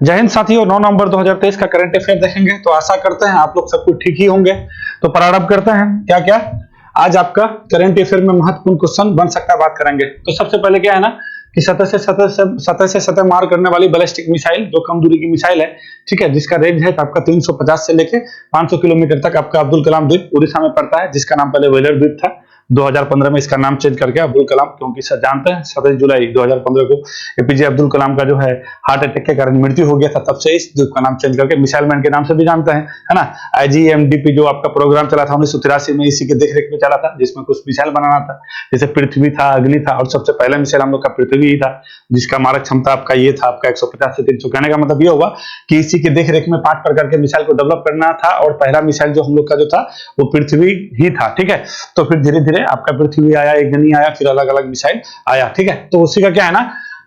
जय हिंद साथियों, 9 नवंबर 2023 का करंट अफेयर देखेंगे। तो आशा करते हैं आप लोग सब कुछ ठीक ही होंगे। तो प्रारंभ करते हैं। क्या क्या आज आपका करंट अफेयर में महत्वपूर्ण क्वेश्चन बन सकता है, बात करेंगे। तो सबसे पहले क्या है ना कि सतह से सतह मार करने वाली बैलिस्टिक मिसाइल, जो कम दूरी की मिसाइल है, ठीक है, जिसका रेंज है आपका 350 से लेके 500 किलोमीटर तक आपका अब्दुल कलाम द्वीप उड़ीसा में पड़ता है, जिसका नाम पहले व्हेलर द्वीप था। 2015 में इसका नाम चेंज करके अब्दुल कलाम, क्योंकि सब जानते हैं 27 जुलाई 2015 को एपीजे अब्दुल कलाम का जो है हार्ट अटैक के कारण मृत्यु हो गया था। तब से इस द्वीप का नाम चेंज करके मिसाइल मैन के नाम से भी जानते हैं, है ना। आईजीएमडीपी जो आपका प्रोग्राम चला था 1983 में, इसी के देखरेख में चला था, जिसमें कुछ मिसाइल बनाना था, जैसे पृथ्वी था, अग्नि था, और सबसे पहला मिसाइल हम लोग का पृथ्वी ही था, जिसका मारक क्षमता आपका ये था आपका 150 से 300। कहने का मतलब ये होगा कि इसी के देखरेख में पार्ट पर करके मिसाइल को डेवलप करना था, और पहला मिसाइल जो हम लोग का जो था वो पृथ्वी ही था, ठीक है। तो फिर धीरे धीरे आपका पृथ्वी आया, एक गनी आया, फिर अलग अलग मिसाइल आया, ठीक है। तो उसी का क्या है ना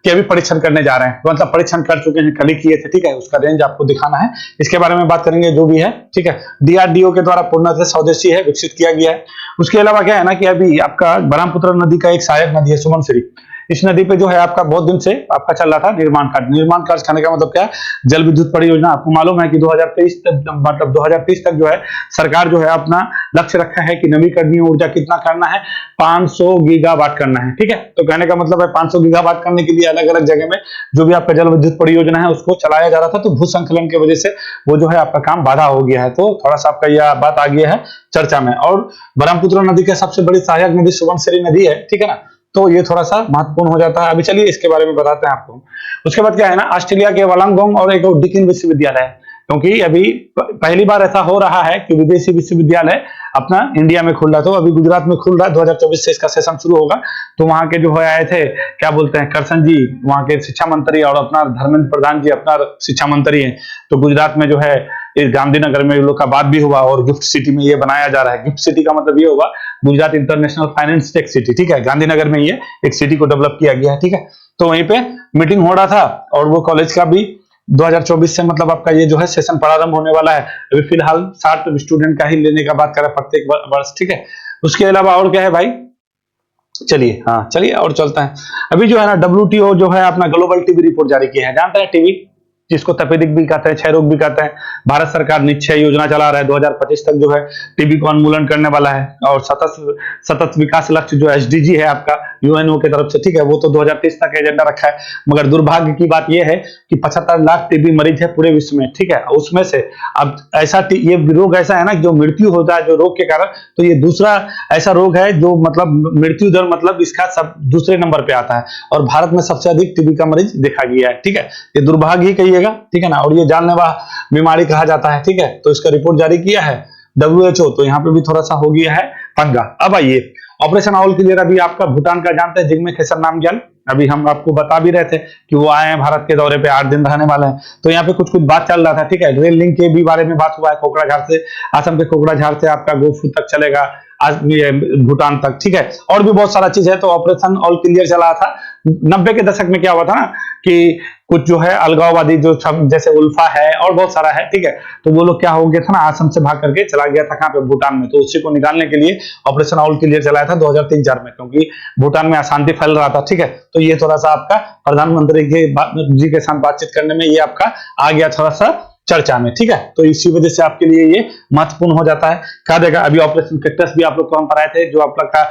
कि अभी परीक्षण करने जा रहे हैं, तो मतलब परीक्षण कर चुके हैं, कल ही किए थे, ठीक है। उसका रेंज आपको दिखाना है, इसके बारे में बात करेंगे जो भी है, ठीक है। डीआरडीओ के द्वारा पूर्णतः स्वदेशी है, विकसित किया गया है। उसके अलावा क्या है ना कि अभी आपका ब्रह्मपुत्र नदी का एक सहायक नदी है सुमनसिरी। इस नदी पे जो है आपका बहुत दिन से आपका चल रहा था निर्माण कार्य कहने का मतलब क्या है, जल विद्युत परियोजना। आपको मालूम है कि 2023 तक, मतलब 2030 तक जो है सरकार जो है अपना लक्ष्य रखा है कि नवीकरणीय ऊर्जा कितना करना है, 500 गीगावाट करना है, ठीक है। तो कहने का मतलब है 500 गीगावाट करने के लिए अलग अलग जगह में जो भी आपका जल विद्युत परियोजना है उसको चलाया जा रहा था, तो भूसंकलन की वजह से वो जो है आपका काम बाधा हो गया है। तो थोड़ा सा आपका यह बात आ गया है चर्चा में। और ब्रह्मपुत्र नदी का सबसे बड़ी सहायक नदी सुबनसिरी नदी है, ठीक है ना। तो ये थोड़ा सा महत्वपूर्ण हो जाता है। अभी चलिए इसके बारे में बताते हैं आपको। उसके बाद क्या है ना, ऑस्ट्रेलिया के वोलोंगोंग और एक डिकिन विश्वविद्यालय है, क्योंकि अभी पहली बार ऐसा हो रहा है कि विदेशी विश्वविद्यालय अपना इंडिया में खुल रहा। तो अभी गुजरात में खुल रहा है, 2024 से इसका सेशन शुरू होगा। तो वहां के जो है आए थे, क्या बोलते हैं, करसन जी वहां के शिक्षा मंत्री, और अपना धर्मेंद्र प्रधान जी अपना शिक्षा मंत्री हैं। तो गुजरात में जो है इस गांधीनगर में लोग का बात भी हुआ, और गिफ्ट सिटी में ये बनाया जा रहा है। गिफ्ट सिटी का मतलब ये होगा Gujarat international finance tech city, ठीक है। गांधीनगर में ये एक सिटी को डेवलप किया गया है, ठीक है। तो वहीं पे मीटिंग हो रहा था, और वो कॉलेज का भी 2024 से मतलब आपका ये जो है सेशन प्रारंभ होने वाला है। अभी फिलहाल 60 स्टूडेंट का ही लेने का बात करें प्रत्येक वर्ष, ठीक है। उसके अलावा और क्या है भाई, चलिए हाँ चलिए और चलता है। अभी जो है ना WTO जो है अपना ग्लोबल टीबी रिपोर्ट जारी किया है, जानते हैं टीबी जिसको तपेदिक भी कहते हैं, क्षय रोग भी कहते हैं। भारत सरकार निश्चय योजना चला रहा है, 2025 तक जो है टीबी को उन्मूलन करने वाला है। और सतत विकास लक्ष्य जो एसडीजी है आपका यूएनओ की तरफ से, ठीक है, वो तो 2030 तक एजेंडा रखा है। मगर दुर्भाग्य की बात यह है कि 75 लाख टीबी मरीज है पूरे विश्व में, ठीक है। उसमें से अब ऐसा ये रोग ऐसा है ना जो मृत्यु होता है जो रोग के कारण, तो ये दूसरा ऐसा रोग है जो मतलब मृत्यु दर मतलब इसका सब दूसरे नंबर पे आता है, और भारत में सबसे अधिक टीबी का मरीज देखा गया है, ठीक है। ये दुर्भाग्य ही कहिएगा, ठीक है ना। और ये जानलेवा बीमारी कहा जाता है, ठीक है। तो इसका रिपोर्ट जारी किया है WHO। तो यहाँ पे भी थोड़ा सा हो गया है पंगा। अब आइए ऑपरेशन ऑल क्लियर। अभी आपका भूटान का जानते हैं जिग्मे खेसर नामग्याल, अभी हम आपको बता भी रहे थे कि वो आए हैं भारत के दौरे पे, 8 दिन रहने वाले हैं। तो यहाँ पे कुछ बात चल रहा था, ठीक है। रेल लिंक के भी बारे में बात हुआ है, कोकराझार से, असम के कोकराझार से आपका गोफू तक चलेगा भूटान तक, ठीक है। और भी बहुत सारा चीज है। तो ऑपरेशन ऑल क्लियर चला था। 90 के दशक में क्या हुआ था ना कि कुछ जो है अलगाववादी जो जैसे उल्फा है और बहुत सारा है, ठीक है। तो वो लोग क्या हो गया था ना, असम से भाग करके चला गया था कहां पे, भूटान में। तो उसी को निकालने के लिए ऑपरेशन ऑल क्लियर चलाया था 2003-4 में, क्योंकि भूटान में अशांति फैल रहा था, ठीक है। तो ये थोड़ा सा आपका प्रधानमंत्री जी के साथ बातचीत करने में ये आपका आ गया थोड़ा सा चर्चा में, ठीक है। तो इसी वजह से आपके लिए ये महत्वपूर्ण हो जाता है। क्या देगा, अभी ऑपरेशन कैक्टस भी आप लोग को हम पढ़ाए थे, जो आप लोग का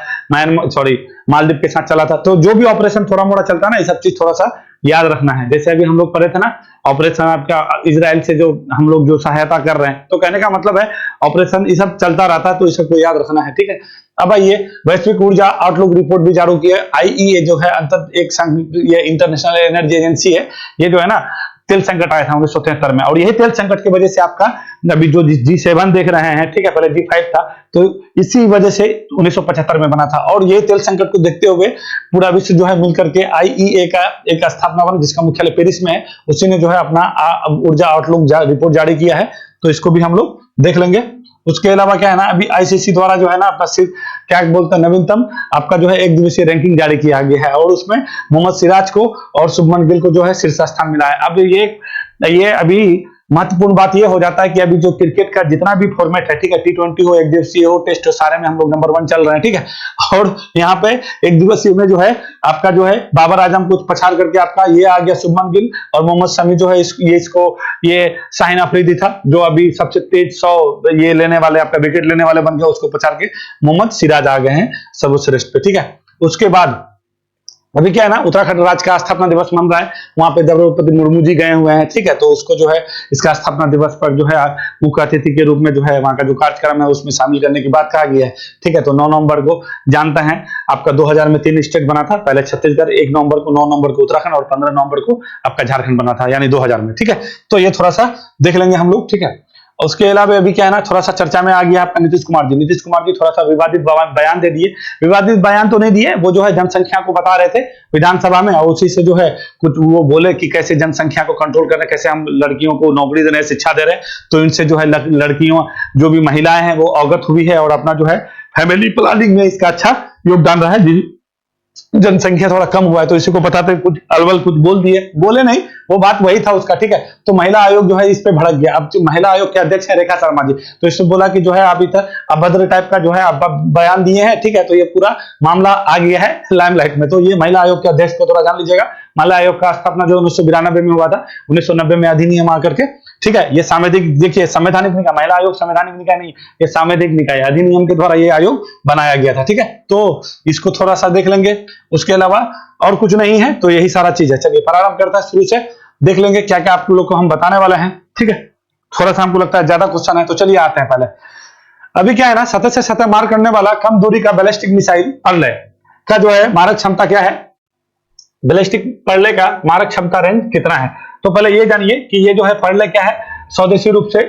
मालदीव के साथ चला था। तो जो भी ऑपरेशन थोड़ा मोड़ा चलता है ना, ये सब चीज थोड़ा सा याद रखना है। जैसे अभी हम लोग पढ़े थे ना ऑपरेशन आपका इजराइल से जो हम लोग जो सहायता कर रहे हैं, तो कहने का मतलब है ऑपरेशन ये सब चलता रहता है, तो इस सबको याद रखना है, ठीक है। अब आइए वैश्विक ऊर्जा आउटलुक रिपोर्ट भी जारी की है। IEA जो है ये इंटरनेशनल एनर्जी एजेंसी है, ये जो है ना तेल संकट आया था 1973 में, और यही तेल संकट की वजह से आपका अभी जो G7 देख रहे हैं, ठीक है, पहले G5 था, तो इसी वजह से 1975 में बना था। और ये तेल संकट को देखते हुए पूरा विश्व जो है मिलकर के IEA का एक स्थापना बना, जिसका मुख्यालय पेरिस में है। उसी ने जो है अपना ऊर्जा आउटलुक रिपोर्ट जारी किया है, तो इसको भी हम लोग देख लेंगे। उसके अलावा क्या है ना, अभी ICC द्वारा जो है ना अपना क्या बोलते हैं नवीनतम आपका जो है एक दिवसीय रैंकिंग जारी किया गया है, और उसमें मोहम्मद सिराज को और शुभमन गिल को जो है शीर्ष स्थान मिला है। अब ये अभी महत्वपूर्ण बात यह हो जाता है कि अभी जो क्रिकेट का जितना भी फॉर्मेट है, ठीक है, टी20 हो, एक दिवसीय हो, टेस्ट हो, सारे में हम लोग नंबर 1 चल रहे हैं, ठीक है। और यहाँ पे एक दिवसीय में जो है आपका जो है बाबर आजम को पछाड़ करके आपका ये आ गया शुभमन गिल, और मोहम्मद शमी जो है ये शाहिन अफरीदी था जो अभी सबसे तेज 100 ये लेने वाले आपका विकेट लेने वाले बन गया, उसको पछाड़ के मोहम्मद सिराज आ गए हैं सर्वश्रेष्ठ पे, ठीक है। उसके बाद अभी क्या है ना, उत्तराखंड राज्य का स्थापना दिवस मन रहा है, वहां पे द्रौपदी मुर्मू जी गए हुए हैं, ठीक है। तो उसको जो है इसका स्थापना दिवस पर जो है मुख्य अतिथि के रूप में जो है वहां का जो कार्यक्रम है उसमें शामिल करने की बात कहा गया है, ठीक है। तो 9 नवंबर को जानते हैं आपका 2000 में 3 स्टेट बना था, पहले छत्तीसगढ़, 1 नवंबर को 9 नवंबर को उत्तराखंड और 15 नवंबर को आपका झारखंड बना था, यानी 2000 में, ठीक है। तो ये थोड़ा सा देख लेंगे हम लोग, ठीक है। उसके अलावा अभी क्या है ना, थोड़ा सा चर्चा में आ गया आपका नीतीश कुमार जी। नीतीश कुमार जी थोड़ा सा विवादित बयान दे दिए, विवादित बयान तो नहीं दिए, वो जो है जनसंख्या को बता रहे थे विधानसभा में, और उसी से जो है कुछ वो बोले कि कैसे जनसंख्या को कंट्रोल कर रहे हैं, कैसे हम लड़कियों को नौकरी दे रहे हैं, शिक्षा दे रहे हैं, तो इनसे जो है लड़कियों जो भी महिलाएं हैं वो अवगत हुई है और अपना जो है फैमिली प्लानिंग में इसका अच्छा योगदान रहा है। जनसंख्या थोड़ा कम हुआ है, तो इसी को बताते कुछ अलवल कुछ बोल दिए, बोले नहीं, वो बात वही था उसका, ठीक है। तो महिला आयोग जो है इस पे भड़क गया। अब जो महिला आयोग के अध्यक्ष है रेखा शर्मा जी, तो इससे बोला कि जो है अभी तक अभद्र टाइप का जो है बयान दिए हैं, ठीक है। तो ये पूरा मामला आ गया है लाइमलाइट में। तो ये महिला आयोग के अध्यक्ष को थोड़ा जान लीजिएगा। महिला आयोग का स्थापना जो 1992 में हुआ था, 1990 में अधिनियम आकर के, ठीक है। ये सांवैधिक, देखिए संवैधानिक निकाय, महिला आयोग संवैधानिक निकाय नहीं, ये सांवैधिक निकाय, अधिनियम के द्वारा ये आयोग बनाया गया था, ठीक है। तो इसको थोड़ा सा देख लेंगे, उसके अलावा और कुछ नहीं है, तो यही सारा चीज है। चलिए प्रारंभ करता है, शुरू से देख लेंगे क्या क्या आप लोग को हम बताने वाले हैं, ठीक है। थोड़ा सा हमको लगता है ज्यादा क्वेश्चन है, तो चलिए आते हैं पहले। अभी क्या है ना, सतह से सतह मार करने वाला कम दूरी का बैलिस्टिक मिसाइल पर्ले का जो है मारक क्षमता क्या है, बैलिस्टिक पर्ले का मारक क्षमता रेंज कितना है। तो पहले ये जानिए कि ये जो है पर्ले क्या है, स्वदेशी रूप से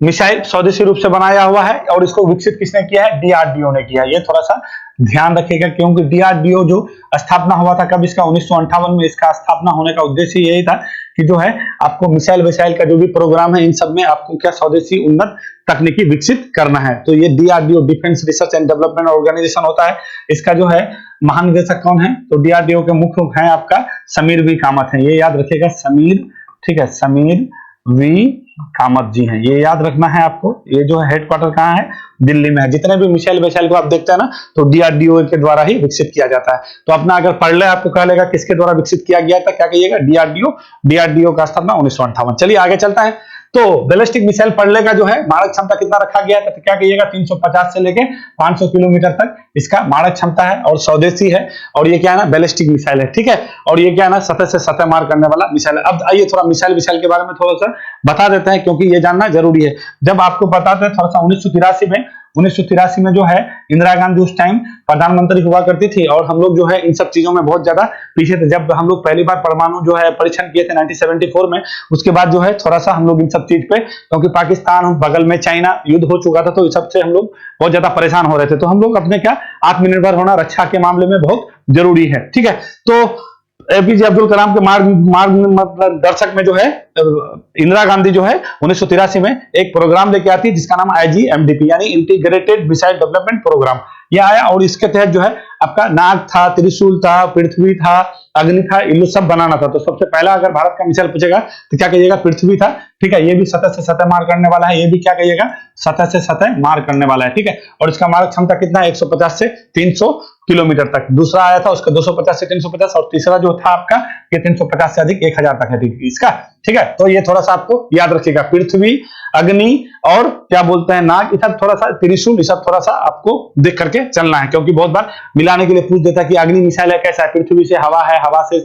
मिसाइल, स्वदेशी रूप से बनाया हुआ है, और इसको विकसित किसने किया है, डीआरडीओ ने किया है। ये थोड़ा सा ध्यान रखिएगा, क्योंकि डीआरडीओ जो स्थापना हुआ था कब, इसका 1958 में इसका स्थापना होने का उद्देश्य यही था कि जो है आपको मिसाइल विसाइल का जो भी प्रोग्राम है इन सब में आपको क्या स्वदेशी उन्नत तकनीकी विकसित करना है। तो ये DRDO defence research and development organisation होता है। इसका जो है महानिदेशक कौन है, तो डीआरडीओ के मुख्य है आपका समीर वी कामत है, ये याद रखिएगा, समीर, ठीक है, समीर वी कामत जी हैं, ये याद रखना है आपको। ये जो है हेडक्वार्टर कहाँ है, दिल्ली में है। जितने भी मिसाइल विसाइल को आप देखते हैं ना, तो डीआरडीओ के द्वारा ही विकसित किया जाता है। तो अपना अगर पढ़ ले आपको कह लेगा किसके द्वारा विकसित किया गया था, क्या कहिएगा, डीआरडीओ, डीआरडीओ का स्थापना 1958। चलिए आगे चलता है। तो बैलिस्टिक मिसाइल पढ़ले का जो है मारक क्षमता कितना रखा गया है, तो क्या कहिएगा, 350 से लेके 500 किलोमीटर तक इसका मारक क्षमता है, और स्वदेशी है, और ये क्या है ना, बैलिस्टिक मिसाइल है, ठीक है। और ये क्या है ना, सतह से सतह मार करने वाला मिसाइल है। अब आइए थोड़ा मिसाइल विसाइल के बारे में थोड़ा सा बता देते हैं, क्योंकि ये जानना जरूरी है। जब आपको बताते हैं थोड़ा सा, 1983 में जो है इंदिरा गांधी उस टाइम प्रधानमंत्री हुआ करती थी, और हम लोग जो है इन सब चीजों में बहुत ज्यादा पीछे थे। जब हम लोग पहली बार परमाणु जो है परीक्षण किए थे 1974 में, उसके बाद जो है थोड़ा सा हम लोग इन सब चीज पे, क्योंकि पाकिस्तान बगल में चाइना युद्ध हो चुका था, तो इस सब से हम लोग बहुत ज्यादा परेशान हो रहे थे। तो हम लोग अपने क्या आत्मनिर्भर होना रक्षा के मामले में बहुत जरूरी है, ठीक है। तो एपीजे अब्दुल कलाम के मार्ग दर्शक में जो है इंदिरा गांधी जो है 1983 में एक प्रोग्राम लेके आती है जिसका नाम आईजीएमडीपी यानी इंटीग्रेटेड मिसाइल डेवलपमेंट प्रोग्राम, ये आया। और इसके तहत जो है आपका नाग था, त्रिशूल था, पृथ्वी था, अग्नि था, इन सब बनाना था। तो सबसे पहला अगर भारत का मिसाइल पूछेगा तो क्या कहिएगा, पृथ्वी था, ठीक है। ये भी सतह से सतह मार करने वाला है, ये भी क्या कहिएगा, सतह से सतह मार करने वाला है, ठीक है। और इसका मारक क्षमता कितना है, 150 से 300 किलोमीटर तक। दूसरा आया था उसका 250 से 350, और तीसरा जो था आपका ये 350 से अधिक 1000 तक है इसका, ठीक है। तो ये थोड़ा सा आपको याद रखिएगा, पृथ्वी, अग्नि और क्या बोलते हैं नाग, ये सब थोड़ा सा, त्रिशूल, ये सब थोड़ा सा आपको देख करके चलना है, क्योंकि बहुत बार मिलाने के लिए पूछ देता है कि अग्नि मिसाइल है कैसा है, पृथ्वी से हवा है, हवा से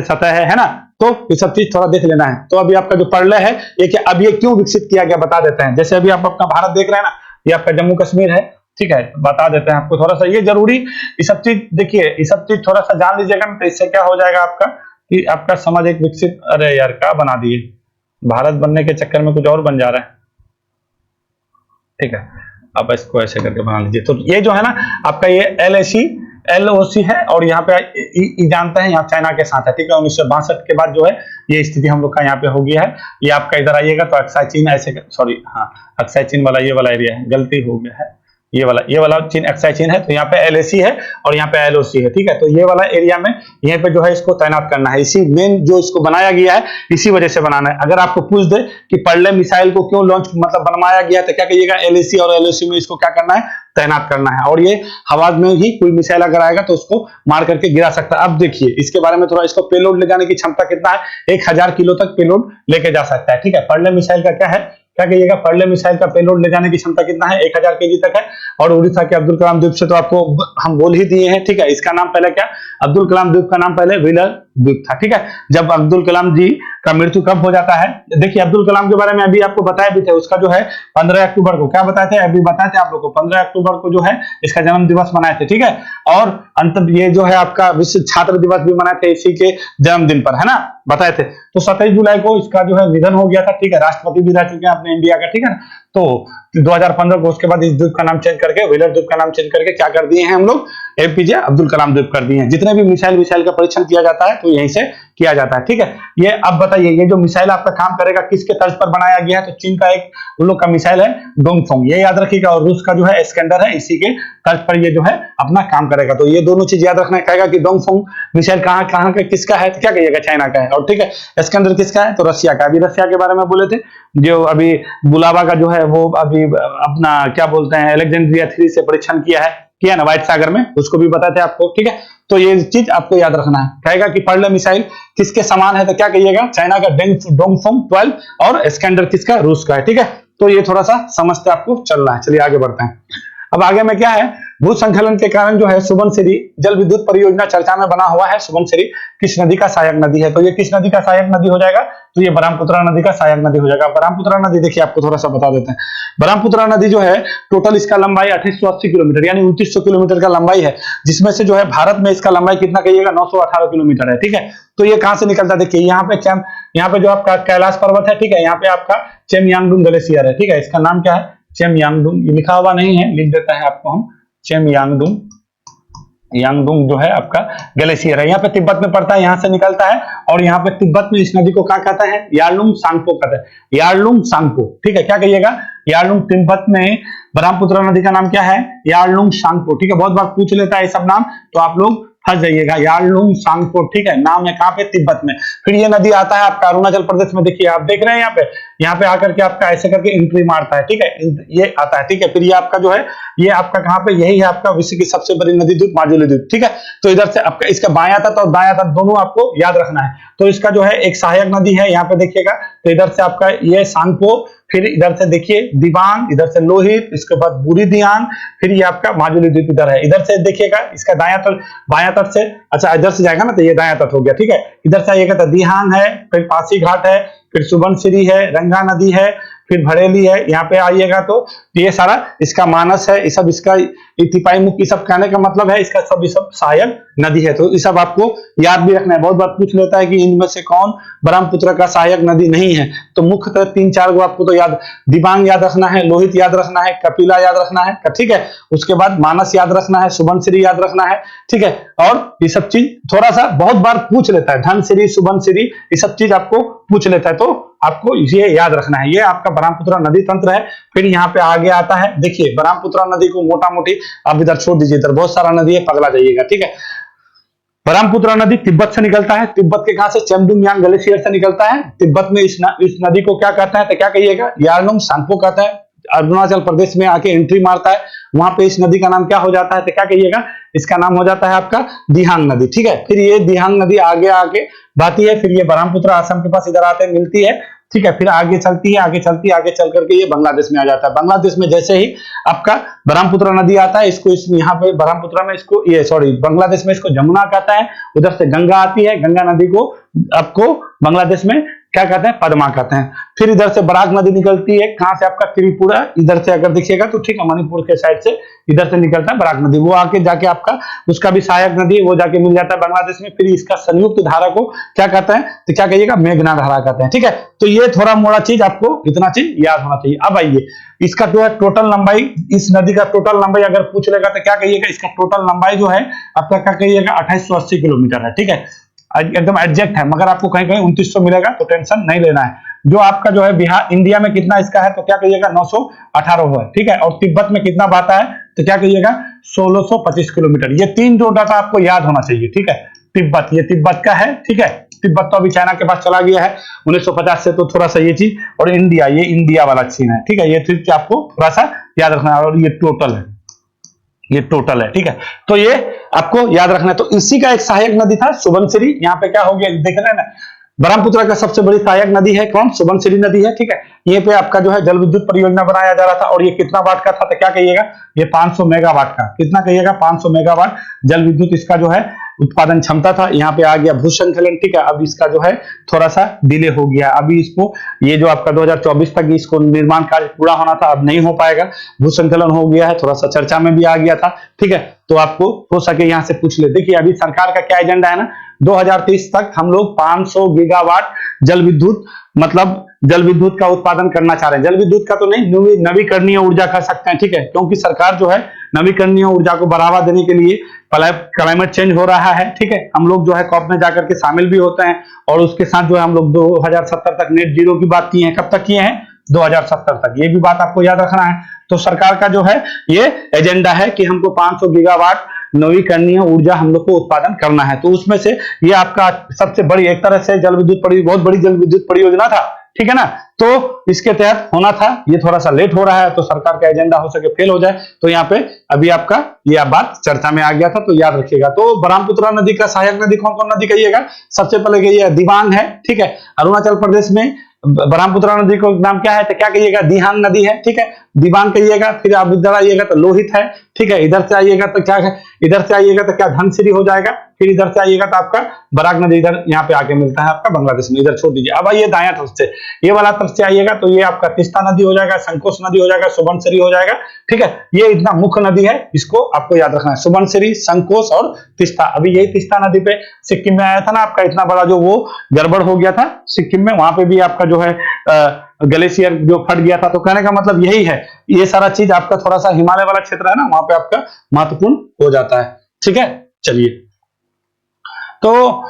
सतह है ना। तो ये सब चीज थोड़ा देख लेना है। तो अभी आपका जो पर्ले है ये क्या, अब ये क्यों विकसित किया गया बता देते हैं। जैसे अभी आप अपना भारत देख रहे हैं ना, ये आपका जम्मू कश्मीर है, ठीक है, बता देते हैं आपको थोड़ा सा, ये जरूरी, ये सब चीज देखिए, ये सब चीज थोड़ा सा जान लीजिएगा ना, तो इससे क्या हो जाएगा आपका कि आपका समझ एक विकसित, अरे यार क्या बना दिए, भारत बनने के चक्कर में कुछ और बन जा रहा है, ठीक है। अब इसको ऐसे करके बना लीजिए। तो ये जो है ना आपका ये LOC है, और यहाँ पे जानते हैं यहाँ चाइना के साथ है, ठीक है। 1962 के बाद जो है ये स्थिति हम लोग का यहाँ पे हो गया है। ये आपका इधर आइएगा तो अक्साई चीन, ऐसे सॉरी, हाँ अक्साई चीन वाला ये वाला एरिया है, गलती हो गया है, ये वाला चीन एक्साई चीन है, तो यहाँ पे LAC है और यहाँ पे LOC है, ठीक है। तो ये वाला एरिया में यहाँ पे जो है इसको तैनात करना है, इसी मेन जो इसको बनाया गया है इसी वजह से बनाना है। अगर आपको पूछ दे कि पर्ले मिसाइल को क्यों लॉन्च मतलब बनवाया गया है, तो क्या कहिएगा, LAC और LOC में इसको क्या करना है, तैनात करना है, और ये हवा में ही कोई मिसाइल अगर आएगा तो उसको मार करके गिरा सकता है। अब देखिए इसके बारे में थोड़ा, इसको पेलोड ले जाने की क्षमता कितना है, 1000 किलो तक पेलोड लेके जा सकता है, ठीक है। पर्ले मिसाइल का क्या है, क्या कहिएगा, पर्ले मिसाइल का पेलोड ले जाने की क्षमता कितना है, 1000 केजी तक है। और उड़ीसा के अब्दुल कलाम द्वीप से तो आपको हम बोल ही दिए हैं, ठीक है। इसका नाम पहले क्या, अब्दुल कलाम द्वीप का नाम पहले व्हीलर द्वीप था, ठीक है। जब अब्दुल कलाम जी का मृत्यु कब हो जाता है, देखिए अब्दुल कलाम के बारे में अभी आपको बताया भी थे, उसका जो है 15 अक्टूबर को, क्या बताए थे, अभी बताए थे आप लोग को, 15 अक्टूबर को जो है इसका जन्म दिवस मनाए थे, ठीक है। और अंत ये जो है आपका विश्व छात्र दिवस भी मनाए थे इसी के जन्मदिन पर, है ना, बताए थे। तो 27 जुलाई को इसका जो है निधन हो गया था, ठीक है। राष्ट्रपति भी रह चुके हैं अपने इंडिया का, ठीक है। तो 2015 को उसके बाद इस द्वीप का नाम चेंज करके, व्हीलर द्वीप का नाम चेंज करके क्या कर दिए हैं हम लोग, APJ अब्दुल कलाम द्वीप कर दिए हैं। जितने भी मिसाइल का परीक्षण किया जाता है तो यहीं से किया जाता है, ठीक है। ये अब बताइए, ये जो मिसाइल आपका काम करेगा किसके तर्ज पर बनाया गया है, तो चीन का एक उन लोग का मिसाइल है डोंगफोंग, ये याद रखिएगा, और रूस का जो है इस्कंदर है, इसी के तर्ज पर ये जो है अपना काम करेगा। तो ये दोनों चीज याद रखना है, कहेगा कि डोंगफोंग मिसाइल कहाँ का किसका है, तो क्या कहिएगा, चाइना का है, और ठीक है, इस्कंदर किसका है, तो रशिया का। अभी रशिया के बारे में बोले थे, जो अभी बुलावा का जो है वो अभी अपना क्या बोलते हैं अलेक्जेंड्रिया 3 से परीक्षण किया ना व्हाइट सागर में, उसको भी बताते आपको, ठीक है। तो ये चीज आपको याद रखना है। कहेगा कि पर्ले मिसाइल किसके समान है, तो क्या कहिएगा, चाइना का डोंगफोंग 12 और इस्कंदर किसका, रूस का है, ठीक है। तो ये थोड़ा सा समझते आपको चलना है। चलिए आगे बढ़ते हैं। अब आगे में क्या है, भूस्खलन के कारण जो है सुबनसिरी जल विद्युत परियोजना चर्चा में बना हुआ है। सुबनसिरी किस नदी का सहायक नदी है, तो ये किस नदी का सहायक नदी हो जाएगा, तो ये ब्रह्मपुत्र नदी का सहायक नदी हो जाएगा। ब्रह्मपुत्र नदी देखिए आपको थोड़ा सा बता देते हैं। ब्रह्मपुत्र नदी जो है टोटल इसका लंबाई 2880 किलोमीटर यानी 2900 किलोमीटर का लंबाई है, जिसमें से जो है भारत में इसका लंबाई कितना कहिएगा, 918 किलोमीटर है, ठीक है। तो ये कहां से निकलता है, देखिए यहाँ पे जो आपका कैलाश पर्वत है, ठीक है, यहाँ पे आपका चेमयांगडुंग ग्लेशियर है, ठीक है। इसका नाम क्या है, चेमयांगडुंग, ये लिखा हुआ नहीं है, लिख देता है आपको हम, चेमयांगडुंग जो है आपका ग्लेशियर है, यहाँ पे तिब्बत में पड़ता है, यहाँ से निकलता है। और यहाँ पे तिब्बत में इस नदी को क्या कहता है, यारलुंग सांगपो कहता है, यारलुंग सांगपो, ठीक है। क्या कहिएगा, यारलुंग, तिब्बत में ब्रह्मपुत्र नदी का नाम क्या है, यारलुंग सांगपो, ठीक है। बहुत बार पूछ लेता है ये सब नाम, तो आप लोग फंस जाइएगा, यारलुंग सांगपो, ठीक है। नाम है कहाँ पे, तिब्बत में। फिर ये नदी आता है आपका अरुणाचल प्रदेश में, देखिए आप देख रहे हैं यहाँ पे आकर के आपका ऐसे करके एंट्री मारता है, ठीक है, ये आता है, ठीक है। फिर ये आपका जो है ये आपका कहाँ पे, यही है आपका विश्व की सबसे बड़ी नदी द्वीप माजुली द्वीप, ठीक है। तो इधर से आपका इसका बायां तट और दायां तट दोनों आपको याद रखना है। तो इसका जो है एक सहायक नदी है, यहाँ पे देखिएगा, तो इधर से आपका ये सांगपो, फिर इधर से देखिए दिबांग, इधर से लोहित, इसके बाद बुरी दियांग, फिर ये आपका माजुली द्वीप इधर है। इधर से देखिएगा इसका दायां तट, बायां तट से, अच्छा इधर से जाएगा ना तो ये दायां तट हो गया, ठीक है। इधर से आइएगा तो दिहांग है, फिर पासी घाट है, फिर सुबनसिरी है, रंगा नदी है, फिर भड़ेली है। यहाँ पे आइएगा तो ये सारा इसका मानस है, ये सब इसका इतिपाई मुख, ये सब कहने का मतलब है इसका सब सहायक नदी है। तो ये सब आपको याद भी रखना है। बहुत बार पूछ लेता है कि इनमें से कौन ब्रह्मपुत्र का सहायक नदी नहीं है, तो मुख्यतः 3-4 को आपको तो याद, दिबांग याद रखना है, लोहित याद रखना है, कपिला याद रखना है, ठीक है। उसके बाद मानस याद रखना है, सुबनसिरी याद रखना है, ठीक है। और ये सब चीज थोड़ा सा बहुत बार पूछ लेता है, धनसिरी, सुबनसिरी, ये सब चीज आपको पूछ लेता है, तो आपको ये याद रखना है। ये आपका ब्रह्मपुत्र नदी तंत्र है। फिर यहाँ पे आगे आता है, देखिए ब्रह्मपुत्र नदी को मोटा मोटी आप इधर छोड़ दीजिए, इधर बहुत सारा नदी है, पगला जाइएगा, ठीक है। ब्रह्मपुत्र नदी तिब्बत से निकलता है, तिब्बत के कहां से, चेमडुंगयांग ग्लेशियर से निकलता है। तिब्बत में इस नदी को क्या कहते हैं, तो क्या कहिएगा, यारलुंग सांगपो कहता है। अरुणाचल प्रदेश में आके एंट्री मारता है, वहां पे इस नदी का नाम क्या हो जाता है, तो क्या कहिएगा, इसका नाम हो जाता है आपका दिहांग नदी, ठीक है। फिर ये दिहांग नदी आगे आगे बहती है, फिर ये ब्रह्मपुत्र असम के पास इधर आते मिलती है, ठीक है। फिर आगे चलती है, आगे चल करके ये बांग्लादेश में आ जाता है। बांग्लादेश में जैसे ही आपका ब्रह्मपुत्र नदी आता है, इसको यहाँ पे ब्रह्मपुत्र में इसको बांग्लादेश में इसको जमुना कहता है। उधर से गंगा आती है, गंगा नदी को आपको बांग्लादेश में क्या कहते हैं, पद्मा कहते हैं। फिर इधर से बराक नदी निकलती है, कहां से, आपका त्रिपुरा, इधर से अगर देखिएगा तो ठीक है, मणिपुर के साइड से इधर से निकलता है बराक नदी, वो आके जाके आपका उसका भी सहायक नदी है, वो जाके मिल जाता है बांग्लादेश में। फिर इसका संयुक्त धारा को क्या कहते हैं, तो क्या कहिएगा, मेघना धारा कहते हैं, ठीक है। तो ये थोड़ा मोड़ा चीज आपको इतना चीज याद होना चाहिए। अब आइए इसका जो है टोटल लंबाई, इस नदी का टोटल लंबाई अगर पूछ लेगा तो क्या कहिएगा, इसका टोटल लंबाई जो है आपका क्या कहिएगा, 2880 किलोमीटर है, ठीक है। एकदम एग्जैक्ट है, मगर आपको कहीं कहीं 2900 मिलेगा, तो टेंशन नहीं लेना है। जो आपका जो है बिहार इंडिया में कितना इसका है, तो क्या कहिएगा, 918 है, ठीक है। और तिब्बत में कितना बहता है, तो क्या कहिएगा 1625 किलोमीटर। ये 3 जो डाटा आपको याद होना चाहिए, ठीक है। तिब्बत, ये तिब्बत का है, ठीक है। तिब्बत तो अभी चाइना के पास चला गया है 1950 से, तो थोड़ा सा ये चीज। और इंडिया, ये इंडिया वाला चीन है, ठीक है। ये चीज आपको थोड़ा सा याद रखना है। और ये टोटल है, ये टोटल है, ठीक है। तो ये आपको याद रखना है। तो इसी का एक सहायक नदी था सुबनसिरी। यहाँ पे क्या हो गया देख रहे हैं ना, ब्रह्मपुत्र का सबसे बड़ी सहायक नदी है कौन? सुबनसिरी नदी है, ठीक है। ये पे आपका जो है जल विद्युत परियोजना बनाया जा रहा था। और ये कितना वाट का था? तो क्या कहिएगा, ये 500 मेगावाट का। कितना कहिएगा? 500 मेगावाट जल विद्युत इसका जो है उत्पादन क्षमता था। यहाँ पे आ गया भूसंकलन, ठीक है। अब इसका जो है थोड़ा सा डिले हो गया। अभी इसको, ये जो आपका 2024 तक इसको निर्माण कार्य पूरा होना था, अब नहीं हो पाएगा, भूसंकलन हो गया है, थोड़ा सा चर्चा में भी आ गया था, ठीक है। तो आपको हो सके यहाँ से पूछ ले। देखिए अभी सरकार का क्या एजेंडा है ना, 2030 तक हम लोग 500 गीगावाट जल विद्युत, मतलब जल विद्युत का उत्पादन करना चाह रहे हैं। जल विद्युत का तो नहीं, नवीकरणीय ऊर्जा कर सकते हैं, ठीक है। क्योंकि सरकार जो है नवीकरणीय ऊर्जा को बढ़ावा देने के लिए, क्लाइमेट चेंज हो रहा है, ठीक है। हम लोग जो है कॉप में जाकर के शामिल भी होते हैं। और उसके साथ जो है हम लोग 2070 तक नेट जीरो की बात किए हैं। कब तक किए हैं? 2070 तक। ये भी बात आपको याद रखना है। तो सरकार का जो है ये एजेंडा है कि हमको 500 गीगावाट नवीकरणीय ऊर्जा हम लोग को उत्पादन करना है। तो उसमें से ये आपका सबसे बड़ी, एक तरह से जल विद्युत बहुत बड़ी जल विद्युत परियोजना था, ठीक है ना। तो इसके तहत होना था, ये थोड़ा सा लेट हो रहा है। तो सरकार का एजेंडा हो सके फेल हो जाए। तो यहाँ पे अभी आपका ये बात चर्चा में आ गया था, तो याद रखिएगा। तो ब्रह्मपुत्र नदी का सहायक नदी कौन कौन नदी कहिएगा? सबसे पहले कहिए दिबांग है, ठीक है। अरुणाचल प्रदेश में ब्रह्मपुत्र नदी को नाम क्या है? तो क्या कहिएगा? दिहांग नदी है, ठीक है। दिबांग कहिएगा। फिर आप इधर आइएगा तो लोहित है, ठीक है। इधर से आइएगा तो क्या है? इधर से आइएगा तो क्या धनसिरी हो जाएगा। फिर इधर से आइएगा तो आपका बराक नदी इधर यहाँ पे आके मिलता है आपका बांग्लादेश में, इधर छोड़ दीजिए। अब आइए दाया तरफ से, ये वाला तरफ से आइएगा तो ये आपका तीस्ता नदी हो जाएगा, संकोच नदी हो जाएगा, सुबनसिरी हो जाएगा, ठीक है। ये इतना मुख्य नदी है, इसको आपको याद रखना है। सुबनसिरी, संकोच और तीस्ता। अभी यही तीस्ता नदी पे सिक्किम में आया था ना आपका इतना बड़ा जो वो गड़बड़ हो गया था सिक्किम में, वहां पे भी आपका जो है ग्लेशियर जो फट गया था। तो कहने का मतलब यही है, ये सारा चीज आपका थोड़ा सा हिमालय वाला क्षेत्र है ना, वहां पे आपका महत्वपूर्ण हो जाता है, ठीक है। चलिए, तो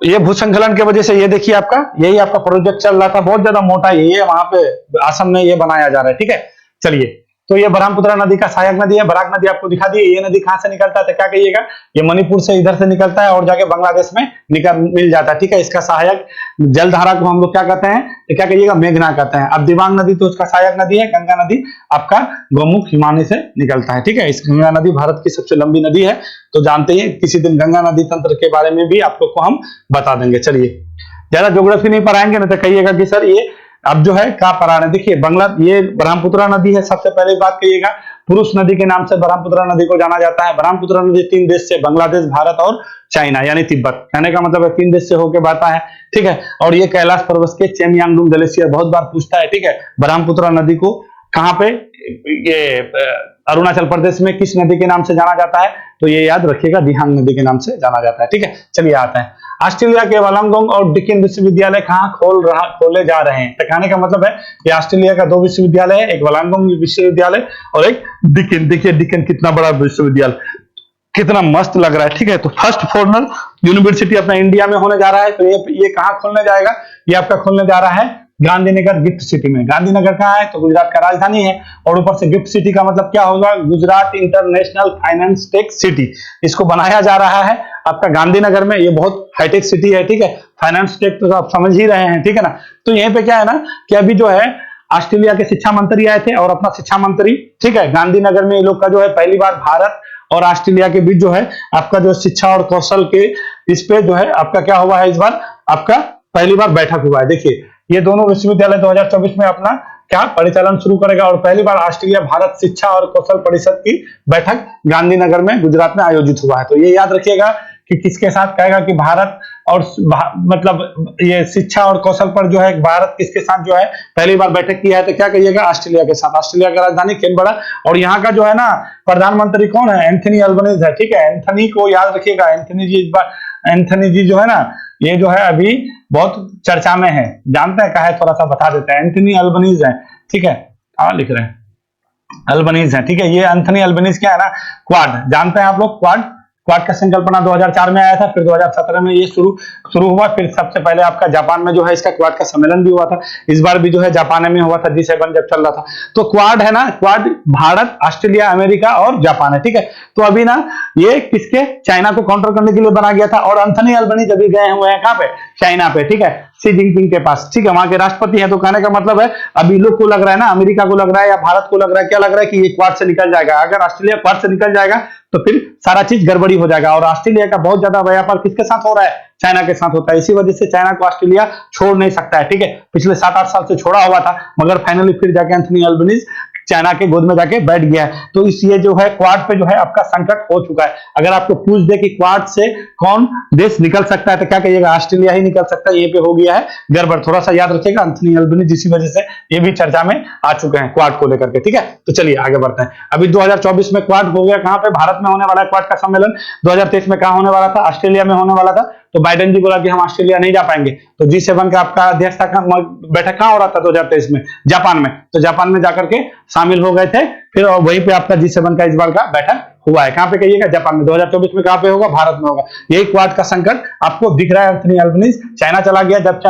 ये भूसंकलन की वजह से ये देखिए आपका यही आपका प्रोजेक्ट चल रहा था, बहुत ज्यादा मोटा ये वहां पे असम में ये बनाया जा रहा है, ठीक है। चलिए, तो ये ब्रह्मपुत्र नदी का सहायक नदी है। बराक नदी आपको दिखा दी। ये नदी कहां से निकलता है? तो क्या कहिएगा? ये मणिपुर से इधर से निकलता है और जाके बांग्लादेश में मिल जाता है, ठीक है। इसका सहायक जलधारा को हम लोग क्या कहते हैं? तो क्या कहिएगा? मेघना कहते हैं। अब दिबांग नदी तो उसका सहायक नदी है। गंगा नदी आपका गौमुख हिमालय से निकलता है, ठीक है। इस गंगा नदी भारत की सबसे लंबी नदी है, तो जानते हैं किसी दिन गंगा नदी तंत्र के बारे में भी आप लोग को हम बता देंगे। चलिए, ज्यादा ज्योग्राफी नहीं पढ़ाएंगे ना, तो कहिएगा कि सर ये अब जो है क्या पढ़ा रहे हैं। देखिए ये ब्रह्मपुत्र नदी है। सबसे पहले बात कहिएगा, पुरुष नदी के नाम से ब्रह्मपुत्र नदी को जाना जाता है। ब्रह्मपुत्र नदी 3 देश से, बांग्लादेश, भारत और चाइना यानी तिब्बत, कहने का मतलब है 3 देश से होकर बहता है, ठीक है। और ये कैलाश पर्वत के चेमयांगडुंग ग्लेशियर बहुत बार पूछता है, ठीक है। ब्रह्मपुत्र नदी को कहां पे, ये अरुणाचल प्रदेश में किस नदी के नाम से जाना जाता है? तो ये याद रखिएगा, दिहांग नदी के नाम से जाना जाता है, ठीक है। चलिए आते हैं, ऑस्ट्रेलिया के वोलोंगोंग और डिकिन विश्वविद्यालय कहाँ खोले जा रहे हैं? तो कहने का मतलब है ये ऑस्ट्रेलिया का 2 विश्वविद्यालय है, एक वोलोंगोंग विश्वविद्यालय और एक डिकिन। देखिए डिकिन कितना बड़ा विश्वविद्यालय, कितना मस्त लग रहा है, ठीक है। तो फर्स्ट फॉरेनर यूनिवर्सिटी अपना इंडिया में होने जा रहा है। तो ये कहाँ खोलने जाएगा? ये आपका खोलने जा रहा है गांधीनगर गिफ्ट सिटी में। गांधीनगर कहाँ है? तो गुजरात का राजधानी है। और ऊपर से गिफ्ट सिटी का मतलब क्या होगा? Gujarat international finance tech city. इसको बनाया जा रहा है आपका गांधीनगर में। ये बहुत हाईटेक सिटी है, ठीक है। फाइनेंस टेक तो आप समझ ही रहे हैं, ठीक है ना। तो यहीं पे क्या है ना कि अभी जो है ऑस्ट्रेलिया के शिक्षा मंत्री आए थे और अपना शिक्षा मंत्री, ठीक है, गांधीनगर में ये लोग का जो है पहली बार भारत और ऑस्ट्रेलिया के बीच जो है आपका जो शिक्षा और कौशल के इस पे जो है आपका क्या हुआ है, इस बार आपका पहली बार बैठक हुआ है। देखिए ये दोनों विश्वविद्यालय 2024 में अपना क्या परिचालन शुरू करेगा और पहली बार ऑस्ट्रेलिया भारत शिक्षा और कौशल परिषद की बैठक गांधीनगर में गुजरात में आयोजित हुआ है। तो ये याद रखिएगा कि किसके साथ कहेगा कि भारत और मतलब ये शिक्षा और कौशल पर जो है भारत किसके साथ जो है पहली बार बैठक किया है? तो क्या कहिएगा? ऑस्ट्रेलिया के साथ। ऑस्ट्रेलिया का राजधानी कैनबरा। और यहाँ का जो है ना प्रधानमंत्री कौन है? एंथनी अल्बनीज है, ठीक है। एंथनी को याद रखिएगा। एंथनी जी इस बार, एंथनी जी जो है ना ये जो है अभी बहुत चर्चा में है। जानते हैं क्या है? थोड़ा सा बता देते हैं। एंथनी अल्बनीज है, ठीक है। लिख रहे हैं अल्बनीज है, ठीक है। ये एंथनी अल्बनीज क्या है ना, क्वाड, जानते हैं आप लोग क्वाड? क्वाड का संकल्पना 2004 में आया था, फिर 2017 में ये शुरू हुआ। फिर सबसे पहले आपका जापान में जो है इसका क्वाड का सम्मेलन भी हुआ था। इस बार भी जो है जापान में हुआ था, G7 जब चल रहा था। तो क्वाड है ना, क्वाड भारत, ऑस्ट्रेलिया, अमेरिका और जापान है, ठीक है। तो अभी ना ये किसके, चाइना को काउंटर करने के लिए बना गया था। और एंथनी अल्बनीज़ अभी गए हुए हैं कहां पे, चाइना पे, ठीक है, शी जिनपिंग के पास, ठीक है, वहां के राष्ट्रपति हैं। तो कहने का मतलब है अभी लोग को लग रहा है ना, अमेरिका को लग रहा है या भारत को लग रहा है, क्या लग रहा है कि ये क्वाड से निकल जाएगा। अगर ऑस्ट्रेलिया क्वाड से निकल जाएगा तो फिर सारा चीज गड़बड़ी हो जाएगा। और ऑस्ट्रेलिया का बहुत ज्यादा व्यापार किसके साथ हो रहा है, चाइना के साथ होता है। इसी वजह से चाइना को ऑस्ट्रेलिया छोड़ नहीं सकता है, ठीक है। पिछले 7-8 साल से छोड़ा हुआ था, मगर फाइनली फिर जाके एंथनी अल्बनीज़ चाइना के गोद में जाके बैठ गया है। तो इस ये जो है क्वाड पे जो है आपका संकट हो चुका है। अगर आपको पूछ दे कि क्वाड से कौन देश निकल सकता है तो क्या कहिएगा, ऑस्ट्रेलिया ही निकल सकता है। ये पे हो गया है गड़बड़, थोड़ा सा याद रखिएगा एंथनी अल्बनीज़, इसी वजह से ये भी चर्चा में आ चुके हैं क्वाड को लेकर के, ठीक है। तो चलिए आगे बढ़ते हैं। अभी 2024 में क्वाड हो गया कहां पे, भारत में होने वाला है क्वाड का सम्मेलन। 2023 में कहां होने वाला था, ऑस्ट्रेलिया में होने वाला था। तो बाइडेन जी बोला कि हम ऑस्ट्रेलिया नहीं जा पाएंगे। तो G7 का आपका अध्यक्षता बैठक कहां हो रहा था 2023 में, जापान में। तो जापान में जाकर के शामिल हो गए थे, फिर वहीं पे आपका G7 का इस बार का बैठक हुआ है। कहां पे कहिएगा, जापान में। 2024 में कहां पे होगा, भारत में होगा। यही क्वाड का संकट आपको दिख रहा है। एंथनी अल्बनीज़ चाइना चला गया, जब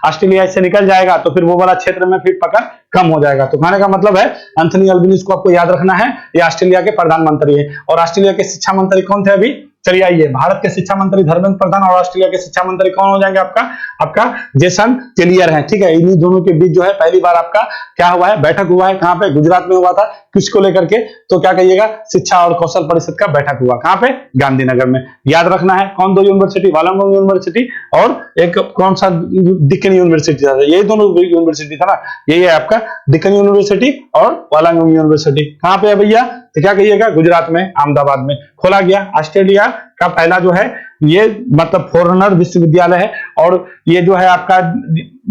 ऑस्ट्रेलिया इससे निकल जाएगा तो फिर वो वाला क्षेत्र में फिर पकड़ कम हो जाएगा। तो कहने का मतलब है एंथनी अल्बनीज़ को आपको याद रखना है, ये ऑस्ट्रेलिया के प्रधानमंत्री है। और ऑस्ट्रेलिया के शिक्षा मंत्री कौन थे अभी, चलिए आइए। भारत के शिक्षा मंत्री धर्मेंद्र प्रधान और ऑस्ट्रेलिया के शिक्षा मंत्री कौन हो जाएंगे, आपका जेसन क्लियर है, ठीक है। इन्हीं दोनों के बीच जो है पहली बार आपका क्या हुआ है, बैठक हुआ है। कहां पे, गुजरात में हुआ था। किसको लेकर के, तो क्या कहिएगा, शिक्षा और कौशल परिषद का बैठक हुआ। कहां पे, गांधीनगर में। याद रखना है कौन दो यूनिवर्सिटी, वालंगोंग यूनिवर्सिटी और एक कौन सा, डिक्कन यूनिवर्सिटी था। ये दोनों यूनिवर्सिटी था ना, यही है आपका डिक्कन यूनिवर्सिटी और वालंगोंग यूनिवर्सिटी। कहां पे है भैया, तो क्या कहिएगा, गुजरात में, अहमदाबाद में खोला गया। ऑस्ट्रेलिया का पहला जो है ये मतलब फॉरेनर विश्वविद्यालय है। और ये जो है आपका,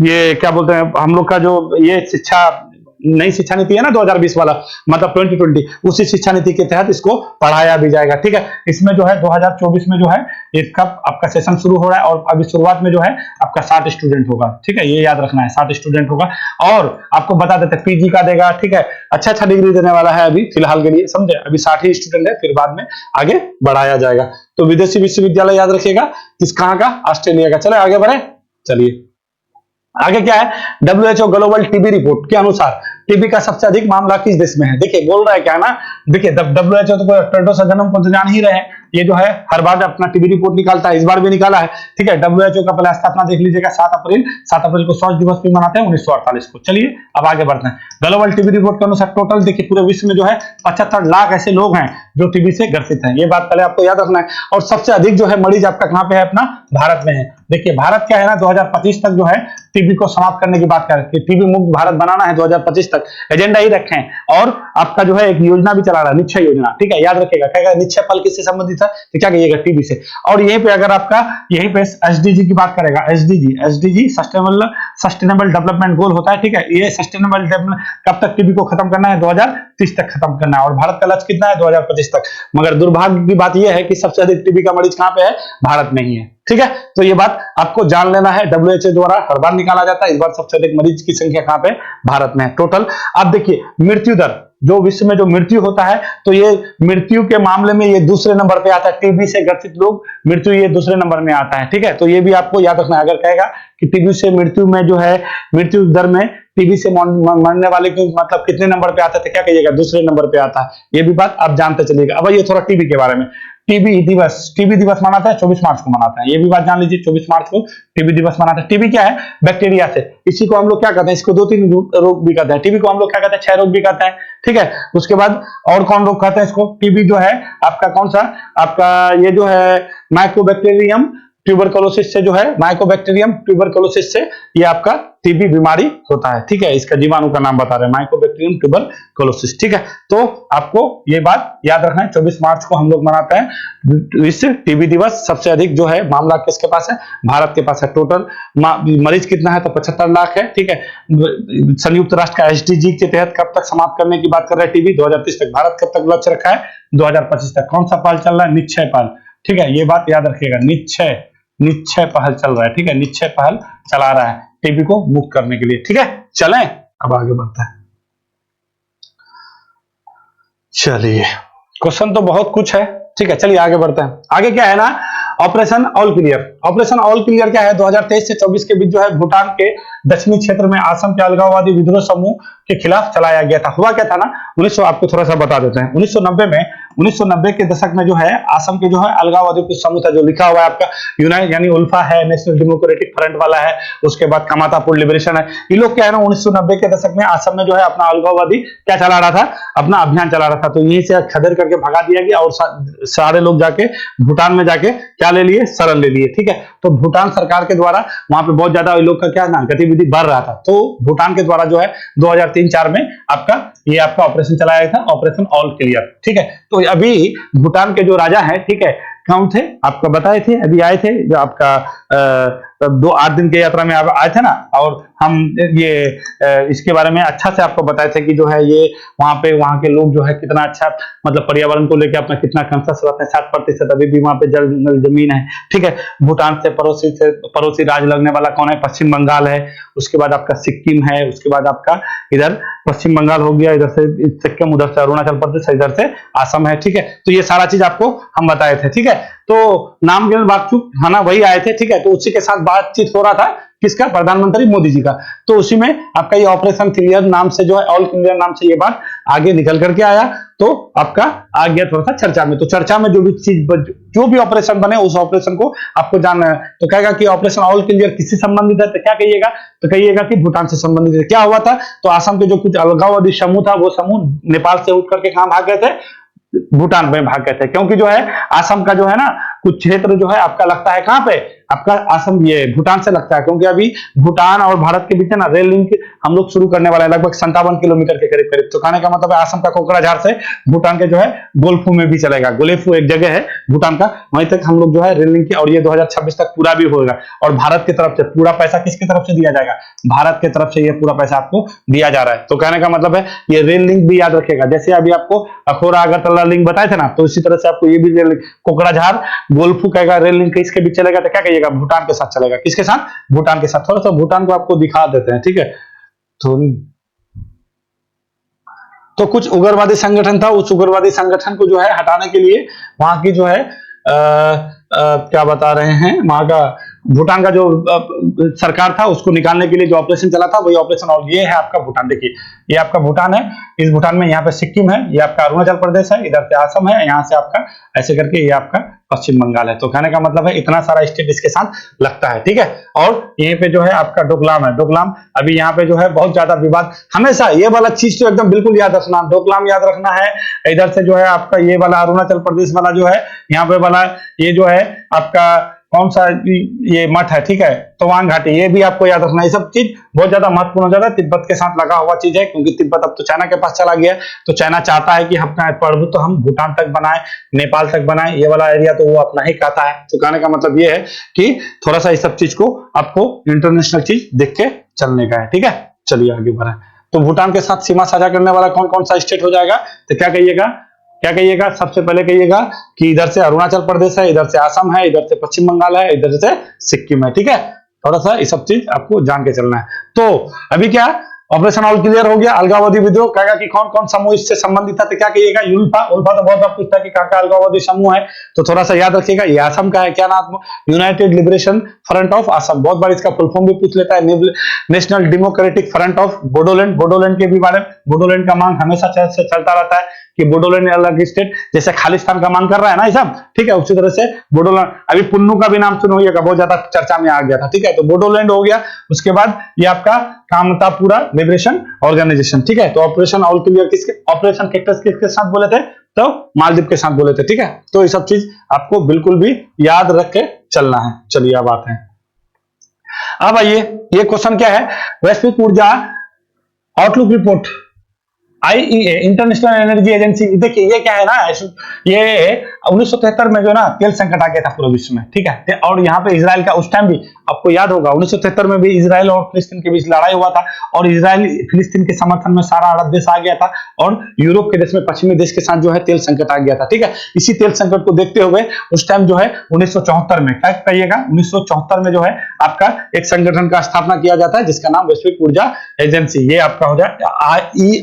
ये क्या बोलते हैं हम लोग का, जो ये नई शिक्षा नीति है ना 2020 वाला, मतलब 2020, उसी शिक्षा नीति के तहत इसको पढ़ाया भी जाएगा, ठीक है। इसमें जो है 2024 में जो है इसका आपका सेशन शुरू हो रहा है। और अभी शुरुआत में जो है आपका 60 स्टूडेंट होगा, ठीक है, ये याद रखना है, 60 स्टूडेंट होगा। और आपको बता देते हैं पीजी का देगा, ठीक है, अच्छा डिग्री देने वाला है अभी फिलहाल के लिए, समझे। अभी 60 ही स्टूडेंट है, फिर बाद में आगे बढ़ाया जाएगा। तो विदेशी विश्वविद्यालय याद रखिएगा, किस कहां का, ऑस्ट्रेलिया का। चले आगे बढ़े, चलिए आगे क्या है। WHO ग्लोबल टीबी रिपोर्ट के अनुसार टीबी का सबसे अधिक मामला किस देश में है। देखिए बोल रहा है क्या ना, देखिए WHO तो टर्डो सा जन्म को तो जान ही रहे हैं, ये जो है हर बार अपना टीबी रिपोर्ट निकालता है, इस बार भी निकाला है, ठीक है। WHO का पहले स्थापना देख लीजिएगा, 7 अप्रैल को स्वास्थ्य दिवस भी मनाते हैं 1948 को। चलिए अब आगे बढ़ते हैं। ग्लोबल टीबी रिपोर्ट के अनुसार टोटल देखिए पूरे विश्व में जो है 75 लाख ऐसे लोग हैं जो टीबी से ग्रसित हैं। ये बात पहले आपको याद रखना है। और सबसे अधिक जो है मरीज आपका कहां पे है, अपना भारत में है। देखिए भारत क्या है ना, 2025 तक जो है टीबी को समाप्त करने की बात करें कि टीबी मुक्त भारत बनाना है 2025 तक, एजेंडा ही रखें। और आपका जो है एक योजना भी चला रहा है, निश्चय योजना, ठीक है, याद रखिएगा। क्या निश्चय फल किससे संबंधित है, तो क्या कहिएगा, टीबी से। और यहीं पे अगर आपका यहीं पे एसडीजी की बात करेगा, एसडीजी सस्टेनेबल डेवलपमेंट गोल होता है, ठीक है। ये सस्टेनेबल डेवलपमेंट कब तक टीबी को खत्म करना है, 2030 तक खत्म करना है। और भारत का लक्ष्य कितना है, 2025 तक। मगर दुर्भाग्य की बात यह है कि सबसे अधिक टीबी का मरीज कहां पे है, भारत में ही है, ठीक है। तो ये बात आपको जान लेना है, WHO द्वारा हर बार निकाला जाता है, इस बार सबसे अधिक मरीज की संख्या कहां पे, भारत में है टोटल। अब देखिए मृत्यु दर, जो विश्व में जो मृत्यु होता है, तो ये मृत्यु के मामले में ये दूसरे नंबर पे आता है। टीबी से ग्रसित लोग मृत्यु ये दूसरे नंबर में आता है, ठीक है। तो ये भी आपको याद रखना है। अगर कहेगा कि टीबी से मृत्यु में जो है, मृत्यु दर में टीबी से मरने वाले के मतलब कितने नंबर पे आता है, तो क्या कहिएगा, दूसरे नंबर पे आता है। ये भी बात आप जानते चलिएगा। अब ये थोड़ा टीबी के बारे में। टीबी दिवस मनाता है 24 मार्च को मनाता है, ये भी बात जान लीजिए, 24 मार्च को टीबी दिवस मनाता है। टीबी क्या है, बैक्टीरिया से, इसी को हम लोग क्या कहते हैं, इसको 2-3 रोग भी कहते हैं। टीबी को हम लोग क्या कहते हैं, 6 रोग भी कहते हैं, ठीक है। उसके बाद और कौन रोग कहते हैं इसको, टीबी जो है आपका कौन सा, आपका ये जो है माइकोबैक्टीरियम ट्यूबरकुलोसिस से, जो है माइकोबैक्टीरियम ट्यूबरकुलोसिस से ये आपका टीबी बीमारी होता है, ठीक है। इसका जीवाणु का नाम बता रहे हैं, माइकोबैक्टीरियम ट्यूबरकुलोसिस, ठीक है। तो आपको ये बात याद रखना है, 24 मार्च को हम लोग मनाते हैं विश्व टीबी दिवस। सबसे अधिक जो है मामला किसके पास है, भारत के पास है। टोटल मरीज कितना है, तो 75 लाख है, ठीक है। संयुक्त राष्ट्र का एसडीजी के तहत कब तक समाप्त करने की बात कर रहे हैं टीबी, 2030 तक। भारत कब तक लक्ष्य रखा है, 2025 तक। कौन सा पहल चल रहा है, निश्चय पहल, ठीक है। ये बात याद रखिएगा, निश्चय पहल चल रहा है, ठीक है। निश्चय पहल चला रहा है टीबी को मुक्त करने के लिए, ठीक है। चलें अब आगे बढ़ते हैं। चलिए क्वेश्चन तो बहुत कुछ है, ठीक है, चलिए आगे बढ़ते हैं। आगे क्या है ना, operation all clear. Operation all clear क्या है, 2023 से 24 के बीच जो है भूटान के दक्षिणी क्षेत्र में असम के अलगाववादी विद्रोह समूह के खिलाफ चलाया गया था। हुआ क्या था ना, 1900 आपको थोड़ा सा बता देते हैं। 1990 के दशक में जो है असम के जो है अलगाववादी कुछ समूह था, जो लिखा हुआ है आपका यूनाइट यानी उल्फा है, नेशनल डेमोक्रेटिक फ्रंट वाला है, उसके बाद कमातापुर लिबरेशन है। ये लोग क्या है ना 1990 के दशक में असम में जो है अपना अलगाववादी क्या चला रहा था, अपना अभियान चला रहा था। तो यहीं से खदेड़ करके भगा दिया गया और सारे लोग जाके भूटान में जाके क्या ले लिए, शरण ले लिए। ठीक है, तो भूटान सरकार के द्वारा वहां पे बहुत ज्यादा लोग का क्या ना गतिविधि बढ़ रहा था, तो भूटान के द्वारा जो है 2003-4 में आपका ये आपका ऑपरेशन चलाया था, ऑपरेशन ऑल क्लियर। ठीक है, तो अभी भूटान के जो राजा है, ठीक है, कौन थे आपको बताए थे, अभी आए थे जो आपका 2-8 दिन की यात्रा में आप आए थे ना, और हम ये इसके बारे में अच्छा से आपको बताए थे कि जो है ये वहां के लोग जो है कितना अच्छा मतलब पर्यावरण को लेकर अपना कितना कंसर्स रहते हैं। 60% अभी भी वहां पे जमीन है। ठीक है, भूटान से पड़ोसी राज्य लगने वाला कौन है, पश्चिम बंगाल है, उसके बाद आपका सिक्किम है, उसके बाद आपका इधर पश्चिम बंगाल हो गया, इधर से सिक्किम, उधर से अरुणाचल प्रदेश, इधर से असम है। ठीक है, तो ये सारा चीज आपको हम बताए थे। ठीक है, तो नाम के बातचीत है ना, वही आए थे। ठीक है, तो उसी के साथ बातचीत हो रहा था किसका, प्रधानमंत्री मोदी जी का। तो उसी में आपका ये ऑपरेशन क्लियर नाम से जो है, ऑल क्लियर नाम से ये बात आगे निकल करके आया, तो आपका आ गया थोड़ा सा चर्चा में। तो चर्चा में जो भी चीज जो भी ऑपरेशन बने उस ऑपरेशन को आपको जानना है। तो कहेगा कि ऑपरेशन ऑल क्लियर किससे संबंधित है, तो क्या कहिएगा, तो कहिएगा कि भूटान से संबंधित है। क्या हुआ था, तो असम के जो कुछ अलगाववादी समूह था, वो समूह नेपाल से उठ करके कहां भाग गए थे, भूटान में भाग गए थे। क्योंकि जो है असम का जो है ना कुछ क्षेत्र जो है आपका लगता है कहां पे, आपका असम ये भूटान से लगता है। क्योंकि अभी भूटान और भारत के बीच ना रेल लिंक हम लोग शुरू करने वाला है, लगभग 57 किलोमीटर के करीब करीब। तो कहने का मतलब है असम का कोकराझार से भूटान के जो है गोल्फू में भी चलेगा। गोलेफू एक जगह है भूटान का, वहीं तक हम लोग जो है रेल लिंक की, और ये 2026 तक पूरा भी होगा। और भारत की तरफ से पूरा पैसा किसकी तरफ से दिया जाएगा, भारत की तरफ से ये पूरा पैसा आपको दिया जा रहा है। तो कहने का मतलब है ये रेल लिंक भी याद रखेगा। जैसे अभी आपको अखोरा अगरतला लिंक बताए थे ना, तो इसी तरह से आपको ये भी रेल कोकराझार गोल्फू कहेगा रेल लिंक इसके बीच चलेगा, तो क्या कहिएगा, भूटान के साथ चलेगा। किसके साथ, भूटान के साथ। थोड़ा सा भूटान को आपको दिखा देते हैं। ठीक है, तो कुछ उग्रवादी संगठन था, उस उग्रवादी संगठन को जो है हटाने के लिए वहां की जो है क्या बता रहे हैं, वहां का भूटान का जो सरकार था उसको निकालने के लिए जो ऑपरेशन चला था वही ऑपरेशन। और ये है आपका भूटान, देखिए ये आपका भूटान है। इस भूटान में यहाँ पे सिक्किम है, ये आपका अरुणाचल प्रदेश है, इधर से असम है, यहाँ से आपका ऐसे करके ये आपका पश्चिम बंगाल है। तो कहने का मतलब है इतना सारा स्टेट इसके साथ लगता है। ठीक है, और यहीं पे जो है आपका डोकलाम है। डोकलाम अभी यहाँ पे जो है बहुत ज्यादा विवाद, हमेशा ये वाला चीज तो एकदम बिल्कुल याद रखना, डोकलाम याद रखना है। इधर से जो है आपका ये वाला अरुणाचल प्रदेश वाला जो है, यहाँ पे वाला ये जो है आपका कौन सा ये मठ है, ठीक है, तवांग घाटी, ये भी आपको याद रखना। ये सब चीज बहुत ज्यादा महत्वपूर्ण हो जाता है, तिब्बत के साथ लगा हुआ चीज है। क्योंकि तिब्बत अब तो चाइना के पास चला गया है, तो चाइना चाहता है कि अपना प्रभुत्व तो हम भूटान तक बनाए, नेपाल तक बनाए, ये वाला एरिया तो वो अपना ही कहता है। तो कहने का मतलब ये है कि थोड़ा सा इस सब चीज को आपको इंटरनेशनल चीज देख के चलने का है। ठीक है, चलिए आगे बढ़े। तो भूटान के साथ सीमा साझा करने वाला कौन कौन सा स्टेट हो जाएगा, तो क्या कहिएगा, सबसे पहले कहिएगा कि इधर से अरुणाचल प्रदेश है, इधर से असम है, इधर से पश्चिम बंगाल है, इधर से सिक्किम है। ठीक है, थोड़ा सा ये सब चीज आपको जान के चलना है। तो अभी क्या ऑपरेशन ऑल क्लियर हो गया। अलगाववादी विद्रोह कहेगा कि कौन कौन समूह इससे संबंधित था, तो क्या कहिएगा, उल्फा। उल्फा तो बहुत बार पूछता है कि कहाँ का अलगाववादी समूह है, तो थोड़ा सा याद रखिएगा। ये असम का है, क्या नाम, United liberation front of Assam. बहुत बार इसका फुल फॉर्म भी पूछ लेता है, national democratic front of Bodoland. Bodoland के भी बारे में, बोडोलैंड का मांग हमेशा चलता रहता है कि बोडोलैंड अलग स्टेट, जैसे खालिस्तान का मांग कर रहा है ना ये सब। ठीक है, उसी तरह से बोडोलैंड, अभी पुन्नू का भी नाम सुनिएगा, बहुत ज्यादा चर्चा में आ गया था। ठीक है, तो बोडोलैंड हो गया। उसके बाद ये आपका कामतापुरा लिबरेशन ऑर्गेनाइजेशन। ठीक है, तो ऑपरेशन ऑल क्लियर किसके, ऑपरेशन कैक्टस किसके साथ बोले थे, तो मालदीव के साथ बोले थे। ठीक है, तो ये सब चीज आपको बिल्कुल भी याद रख के चलना है। चलिए अब आते हैं, अब आइए ये क्वेश्चन क्या है, वैश्विक ऊर्जा outlook report IEA international energy agency. देखिए ये क्या है ना, ये 1973 में जो ना तेल संकट आ गया था पूरे विश्व में। ठीक है, और यहाँ पे इजराइल का उस टाइम भी आपको याद होगा 1973 में भी इजराइल और फिलिस्तीन के बीच लड़ाई हुआ था, और इजराइल फिलिस्तीन के समर्थन में सारा अरब देश आ गया था, और यूरोप के देश में पश्चिमी देश के साथ जो है तेल संकट आ गया था। ठीक है, इसी तेल संकट को देखते हुए उस टाइम जो है 1974 में, क्या कहिएगा, 1974 में जो है आपका एक संगठन का स्थापना किया जाता है जिसका नाम वैश्विक ऊर्जा एजेंसी, ये आपका हो जाए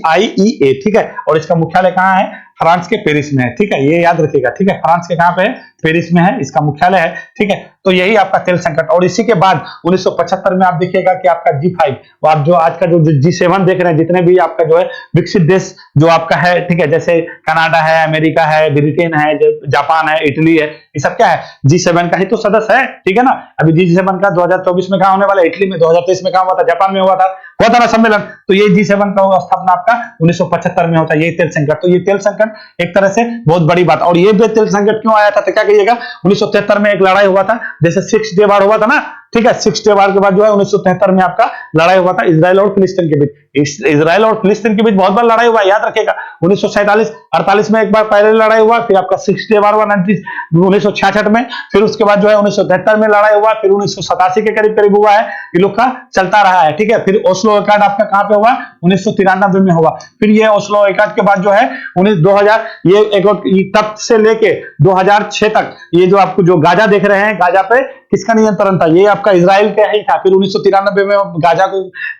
IEA। ठीक है, और इसका मुख्यालय कहाँ है, फ्रांस के पेरिस में है, ठीक है, ये याद रखिएगा, ठीक है, फ्रांस के कहां पे है, पेरिस में है, इसका मुख्यालय है, ठीक है। तो यही आपका तेल संकट। और इसी के बाद 1975 में आप देखिएगा कि आपका G5, वो आप जो आज का जो G7 देख रहे हैं, जितने भी आपका जो है विकसित देश जो आपका है, ठीक है, जैसे कनाडा है, अमेरिका है, ब्रिटेन है, जापान है, इटली है, ये सब क्या है, G7 का ही तो सदस्य है, ठीक है ना। अभी G7 का 2024 में कहां होने वाला है, इटली में, 2023 में कहां हुआ था, जापान में हुआ था ना सम्मेलन। तो ये G7 का स्थापना आपका 1975 में होता है, ये तेल संकट। तो ये तेल संकट एक तरह से बहुत बड़ी बात। और ये तेल संकट क्यों आया था, तो क्या कहिएगा, 1973 में एक लड़ाई हुआ था, जैसे 6 डे वार हुआ था ना, ठीक है, 6 डे वार के बाद जो है 1973 में आपका लड़ाई हुआ था इजराइल और फिलिस्तीन के बीच। इजराइल और फिलिस्तीन के बीच बहुत बार लड़ाई हुआ, याद रखिएगा। 1947-48 में एक बार पहले लड़ाई हुआ, फिर आपका 6 डे वार हुआ 1966 में, फिर उसके बाद जो है 1973 में लड़ाई हुआ, फिर 1987 के करीब करीब हुआ है, ये लोग का चलता रहा है, ठीक है। फिर ओस्लो अकॉर्ड आपका कहां पे हुआ, 1993 में हुआ। फिर ये ओस्लो अकॉर्ड के बाद जो है 2000 ये एक तब से लेके 2006 तक ये जो आपको जो गाजा देख रहे हैं, गाजा पे किसका नियंत्रण था, ये आपका इजराइल का ही था। फिर 1993 में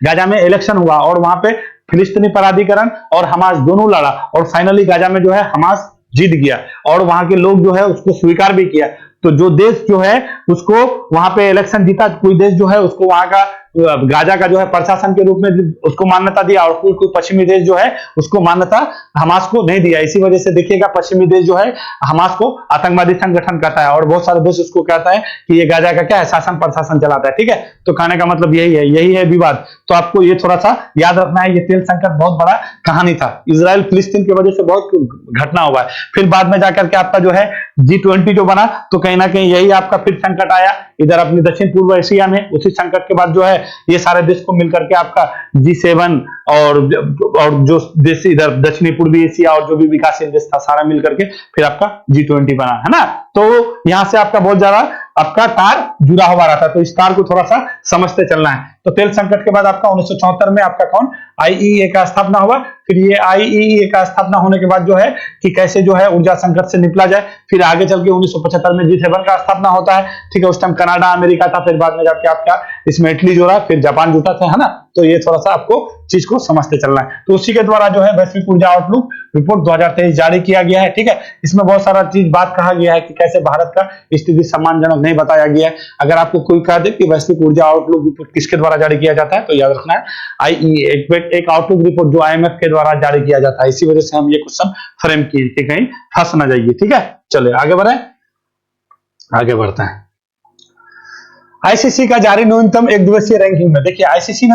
गाजा में इलेक्शन हुआ और वहां पे फिलिस्तीनी पराधिकरण और हमास दोनों लड़ा, और फाइनली गाजा में जो है हमास जीत गया, और वहां के लोग जो है उसको स्वीकार भी किया। तो जो देश जो है उसको वहां पे इलेक्शन जीता, कोई देश जो है उसको वहां का गाजा का जो है प्रशासन के रूप में उसको मान्यता दिया, और कोई पश्चिमी देश जो है उसको मान्यता हमास को नहीं दिया। इसी वजह से देखिएगा पश्चिमी देश जो है हमास को आतंकवादी संगठन कहता है, और बहुत सारे देश उसको कहता है कि ये गाजा का क्या है, शासन प्रशासन चलाता है, ठीक है। तो कहने का मतलब यही है विवाद। तो आपको ये थोड़ा सा याद रखना है, ये तेल संकट बहुत बड़ा कहानी था, इजराइल फिलिस्तीन की वजह से बहुत घटना हुआ है। फिर बाद में जाकर के आपका जो है G20 जो बना, तो कहीं ना कहीं यही आपका फिर संकट आया इधर अपनी दक्षिण पूर्व एशिया में। उसी संकट के बाद जो है ये सारे देश को मिलकर के आपका G7 और जो देश इधर दक्षिणी पूर्वी एशिया और जो भी विकासशील देश था सारा मिलकर के फिर आपका G20 बना, है ना। तो यहां से आपका बहुत ज्यादा आपका तार जुड़ा हुआ रहता है, तो इस तार को थोड़ा सा समझते चलना है। तो तेल संकट के बाद आपका 1974 में आपका कौन, IEA का स्थापना हुआ। फिर ये IEA का स्थापना होने के बाद जो है कि कैसे जो है ऊर्जा संकट से निपला जाए। फिर आगे चल के 1975 में G7 का स्थापना होता है, ठीक है। उस टाइम कनाडा अमेरिका था, फिर बाद में जाके आपका इसमें इटली जोड़ा, फिर जापान जुटा था, है ना। तो ये थोड़ा सा आपको चीज को समझते चलना है। तो उसी के द्वारा जो है वैश्विक ऊर्जा आउटलुक रिपोर्ट 2023 जारी किया गया है, ठीक है। इसमें बहुत सारा चीज बात कहा गया है कि कैसे भारत का स्थिति सम्मानजनक नहीं बताया गया है। अगर आपको कोई कह दे कि वैश्विक ऊर्जा आउटलुक रिपोर्ट किसके द्वारा जारी किया जाता है, तो याद रखना है IEA, एक आउटलुक रिपोर्ट जो IMF के द्वारा जारी किया जाता है। इसी वजह से हम ये क्वेश्चन फ्रेम किए कि कहीं फंस ना जाइए, ठीक है। चलिए आगे बढ़ते हैं। आईसीसी का जारी न्यूनतम एक दिवसीय रैंकिंग में देखिए, आईसीसी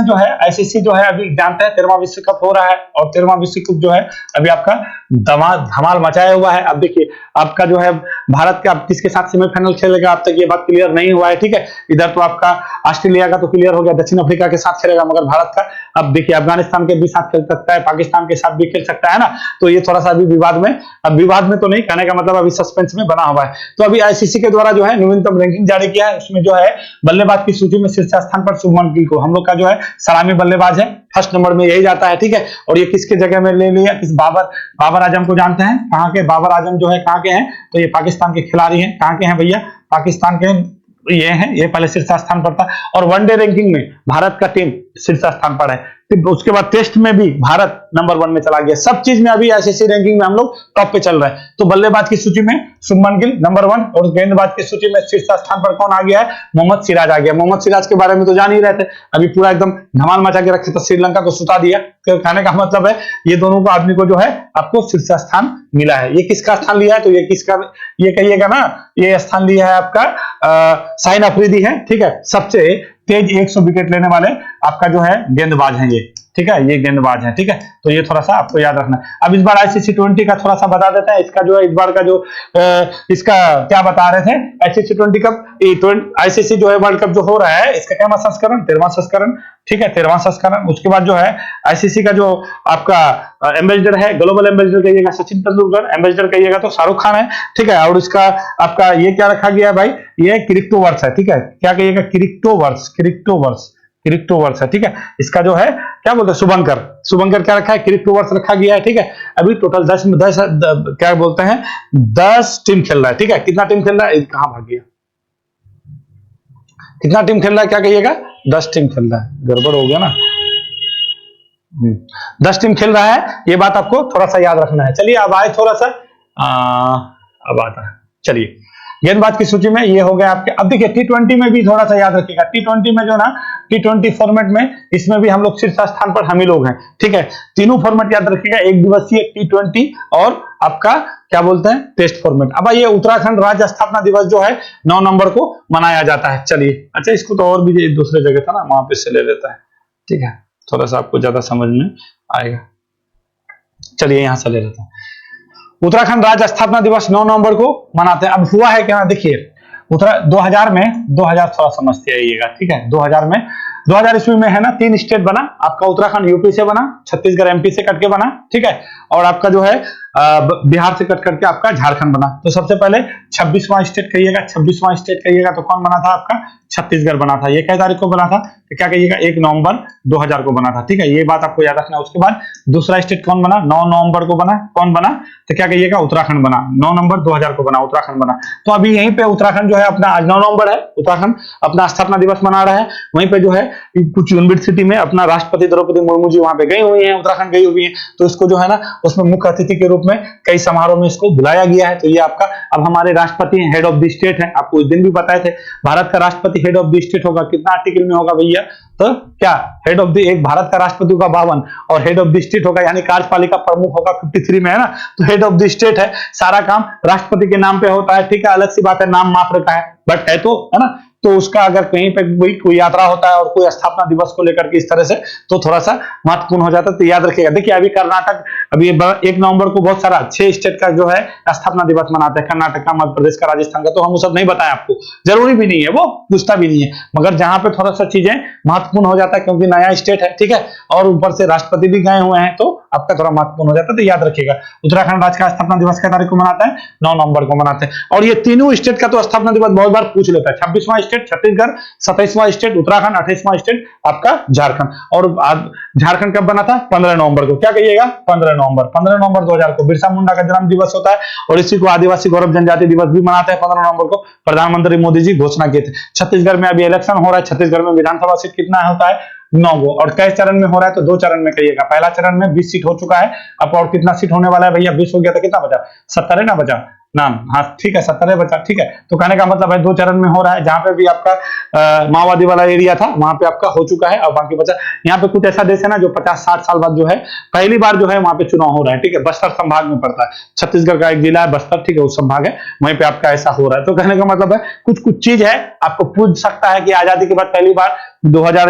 जो है अभी जानते हैं 13वां विश्व कप हो रहा है, और 13वां विश्व कप जो है अभी आपका धमाल मचाया हुआ है। अब देखिए आपका जो है भारत का अब किसके साथ सेमीफाइनल खेलेगा, अब तक ये बात क्लियर नहीं हुआ है, ठीक है। इधर तो आपका ऑस्ट्रेलिया का तो क्लियर हो गया, दक्षिण अफ्रीका के साथ खेलेगा, मगर भारत का अब देखिए अफगानिस्तान के भी साथ खेल सकता है, पाकिस्तान के साथ भी खेल सकता है ना। तो ये थोड़ा सा अभी विवाद में तो नहीं, कहने का मतलब अभी सस्पेंस में बना हुआ है। तो अभी आईसीसी के द्वारा जो है न्यूनतम रैंकिंग जारी किया है, उसमें जो है बल्लेबाज की सूची में शीर्ष स्थान पर शुभमन गिल को, हम लोग का जो है सलामी बल्लेबाज है, फर्स्ट नंबर में यही जाता है, ठीक है। और ये किसके जगह में ले लिया, किस बाबर आजम को जानते हैं, कहां के बाबर आजम जो है कहां के हैं, तो ये पाकिस्तान के खिलाड़ी हैं। कहां के हैं भैया, पाकिस्तान के ये हैं, ये पहले शीर्ष स्थान पर था। और वनडे रैंकिंग में भारत का टीम शीर्ष स्थान पर है। उसके बाद टेस्ट में भी भारत नंबर 1 में चला गया। सब चीज में अभी आईसीसी रैंकिंग में हम लोग टॉप पे चल रहे हैं। तो बल्लेबाज की सूची में शुभमन गिल नंबर 1, और गेंदबाज की सूची में शीर्ष स्थान पर कौन आ गया है, मोहम्मद सिराज आ गया। मोहम्मद सिराज के बारे में तो जान ही रहे थे, अभी पूरा एकदम धमाल मचा के रखे थे, श्रीलंका को सुता दिया। तो कहने का मतलब है ये दोनों को आदमी को जो है आपको शीर्ष स्थान मिला है। ये किसका स्थान लिया है, तो ये किसका, ये कहिएगा ना, ये स्थान लिया है आपका शाहीन अफरीदी है, ठीक है। सबसे तेज 100 विकेट लेने वाले आपका जो है गेंदबाज हैं ये, ठीक है, ये गेंदबाज है, ठीक है। तो ये थोड़ा सा आपको याद रखना है। अब इस बार आईसीसी 20 का थोड़ा सा बता देते हैं। इसका जो है इस बार का जो इसका क्या बता रहे थे, आईसीसी 20 कप, आईसीसी जो है वर्ल्ड कप जो हो रहा है, इसका क्या संस्करण, 13वां संस्करण, ठीक है, 13वां संस्करण। उसके बाद जो है आईसीसी का जो आपका एम्बेसडर है, ग्लोबल एम्बेसडर कहिएगा सचिन तेंदुलकर, एम्बेसडर कहिएगा तो शाहरुख खान है, ठीक है। और इसका आपका ये क्या रखा गया है भाई, ये क्रिप्टोवर्स है, ठीक है। क्या कहिएगा, क्रिप्टोवर्स है, ठीक है। इसका जो है क्या बोलते हैं, शुभंकर क्या रखा है, क्रिप्टोवर्स रखा गया है, ठीक है। अभी टोटल 10 क्या बोलते हैं 10 टीम खेल रहा है, ठीक है। कितना टीम खेल रहा है, कहां भाग गया, कितना टीम खेल रहा है, क्या कहिएगा 10 टीम खेल रहा है, गड़बड़ हो गया ना। 10 टीम खेल रहा है, ये बात आपको थोड़ा सा याद रखना है। चलिए अब आए थोड़ा सा अब आता है। चलिए गेंदबाज की सूची में ये हो गया आपके। अब देखिए T20 में भी थोड़ा सा याद रखिएगा, T20 में जो ना T20 फॉर्मेट में इसमें भी हम लोग शीर्ष स्थान पर हम ही लोग हैं, ठीक है। तीनों फॉर्मेट याद रखिएगा, एक दिवसीय T20 और आपका क्या बोलते हैं टेस्ट फॉर्मेट। अब ये उत्तराखंड राज्य स्थापना दिवस जो है 9 नवंबर को मनाया जाता है। चलिए अच्छा, इसको तो और भी दूसरे जगह था ना, वहां पे से ले लेता है, ठीक है, थोड़ा सा आपको ज्यादा समझ में आएगा। चलिए यहां से ले लेते हैं। उत्तराखंड राज्य स्थापना दिवस 9 नवंबर को मनाते हैं। अब हुआ है क्या, देखिए 2000 में 2000 थोड़ा समझते आइएगा, ठीक है। 2000 ईस्वी में है ना 3 स्टेट बना आपका। उत्तराखंड यूपी से बना, छत्तीसगढ़ एमपी से कट के बना, ठीक है, और आपका जो है बिहार से कट करके आपका झारखंड बना। तो सबसे पहले 26वां स्टेट कहिएगा, 26वां स्टेट कहिएगा तो कौन बना था आपका, छत्तीसगढ़ बना था। ये क्या तारीख को बना था, तो क्या कहिएगा 1 नवंबर 2000 को बना था, ठीक है, ये बात आपको याद रखना। उसके बाद दूसरा स्टेट कौन बना, 9 नवंबर को बना, कौन बना, तो क्या कहिएगा उत्तराखंड बना, 9 नवंबर 2000 को बना, उत्तराखंड बना। तो अभी यहीं पे उत्तराखंड जो है अपना, आज 9 नवंबर है, उत्तराखंड अपना स्थापना दिवस मना रहा है। वहीं पे जो है कुछ यूनिवर्सिटी में अपना राष्ट्रपति द्रौपदी मुर्मू जी वहां पे गई हुई है, उत्तराखंड गई हुई है, तो इसको जो है ना उसमें मुख्य अतिथि के रूप में कई समारोह में इसको बुलाया गया है। तो ये आपका, अब हमारे राष्ट्रपति हेड ऑफ द स्टेट है, आपको उस दिन भी बताए थे, भारत का राष्ट्रपति हेड ऑफ द स्टेट होगा, कितना आर्टिकल में होगा भैया, तो क्या हेड ऑफ द, एक भारत का राष्ट्रपति होगा 52 और हेड ऑफ द स्टेट होगा यानी कार्यपालिका प्रमुख होगा 53 में, है ना। तो हेड ऑफ द स्टेट है, सारा काम राष्ट्रपति के नाम पे होता है, ठीक है। अलग सी बात है, नाम मात्र का है, बट है तो, है ना। तो उसका अगर कहीं पे कोई यात्रा होता है और कोई स्थापना दिवस को लेकर के इस तरह से, तो थोड़ा सा महत्वपूर्ण हो जाता है, तो याद रखिएगा। देखिए अभी कर्नाटक, अभी 1 नवंबर को बहुत सारा 6 स्टेट का जो है स्थापना दिवस मनाते हैं, कर्नाटक का, मध्य प्रदेश का, राजस्थान का, तो हम वो सब नहीं बताएं आपको, जरूरी भी नहीं है, वो पूछता भी नहीं है, मगर जहां पे थोड़ा सा चीजें महत्वपूर्ण हो जाता है क्योंकि नया स्टेट है, ठीक है, और ऊपर से राष्ट्रपति भी गए हुए हैं, तो आपका थोड़ा महत्वपूर्ण हो जाता है, तो याद रखिएगा। उत्तराखंड राज्य का स्थापना दिवस क्या तारीख को मनाता है, 9 नवंबर को मनाते हैं। और ये तीनों स्टेट का तो स्थापना दिवस बहुत बार पूछ लेता है, 26वां स्टेट छत्तीसगढ़, 27वां स्टेट उत्तराखंड, 28वां स्टेट आपका झारखंड। और झारखंड कब बना था, 15 नवंबर को, क्या कहिएगा 15 नवंबर 2000 को बिरसा मुंडा का जन्म दिवस होता है, और इसी को आदिवासी गौरव जनजाति दिवस भी मनाते हैं 15 नवंबर को, प्रधानमंत्री मोदी जी घोषणा किए थे। छत्तीसगढ़ में अभी इलेक्शन हो रहा है, छत्तीसगढ़ में विधानसभा सीट कितना होता है, 9 गो, और कई चरण में हो रहा है, तो 2 चरण में कहिएगा। पहला चरण में 20 सीट हो चुका है, अब और कितना सीट होने वाला है भैया, 20 हो गया था, कितना बचा, 17 है ना बचा नाम, हाँ ठीक है 17 बचा, ठीक है। तो कहने का मतलब है 2 चरण में हो रहा है, जहां पे भी आपका माओवादी वाला एरिया था वहां पे आपका हो चुका है, और बाकी बचा। यहाँ पे कुछ ऐसा देश है ना जो 50-60 साल बाद जो है पहली बार जो है वहां पे चुनाव हो रहा है, ठीक है, बस्तर संभाग में पड़ता है, छत्तीसगढ़ का एक जिला है बस्तर, ठीक है, उस संभाग है, वहीं पे आपका ऐसा हो रहा है। तो कहने का मतलब है कुछ चीज है, आपको पूछ सकता है कि आजादी के बाद पहली बार 2000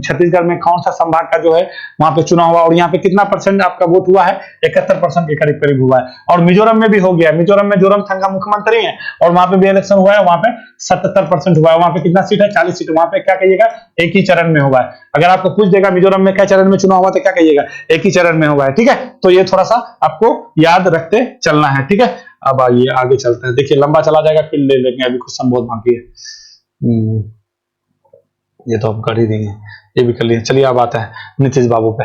छत्तीसगढ़ में कौन सा संभाग का जो है वहां पे चुनाव हुआ, और यहाँ पे कितना % आपका वोट हुआ है, 71% के करीब करीब हुआ है। और मिजोरम में भी हो गया, मिजोरम में जोरमथंगा मुख्यमंत्री है, और वहां पे भी इलेक्शन हुआ है, वहां पे 77% हुआ है, वहां पे कितना सीट है, 40 सीट, वहां पे क्या कहिएगा एक ही चरण में हुआ है। अगर आपको पूछ देगा मिजोरम में क्या चरण में चुनाव हुआ, तो क्या कहिएगा एक ही चरण में हुआ है, ठीक है। तो ये थोड़ा सा आपको याद रखते चलना है, ठीक है। अब आइए आगे चलते हैं, देखिए लंबा चला जाएगा, फिर ले लेंगे, अभी क्वेश्चन बहुत बाकी है। ये तो हम कर ही देंगे, ये भी कर लिए। चलिए अब आता है नीतीश बाबू पे।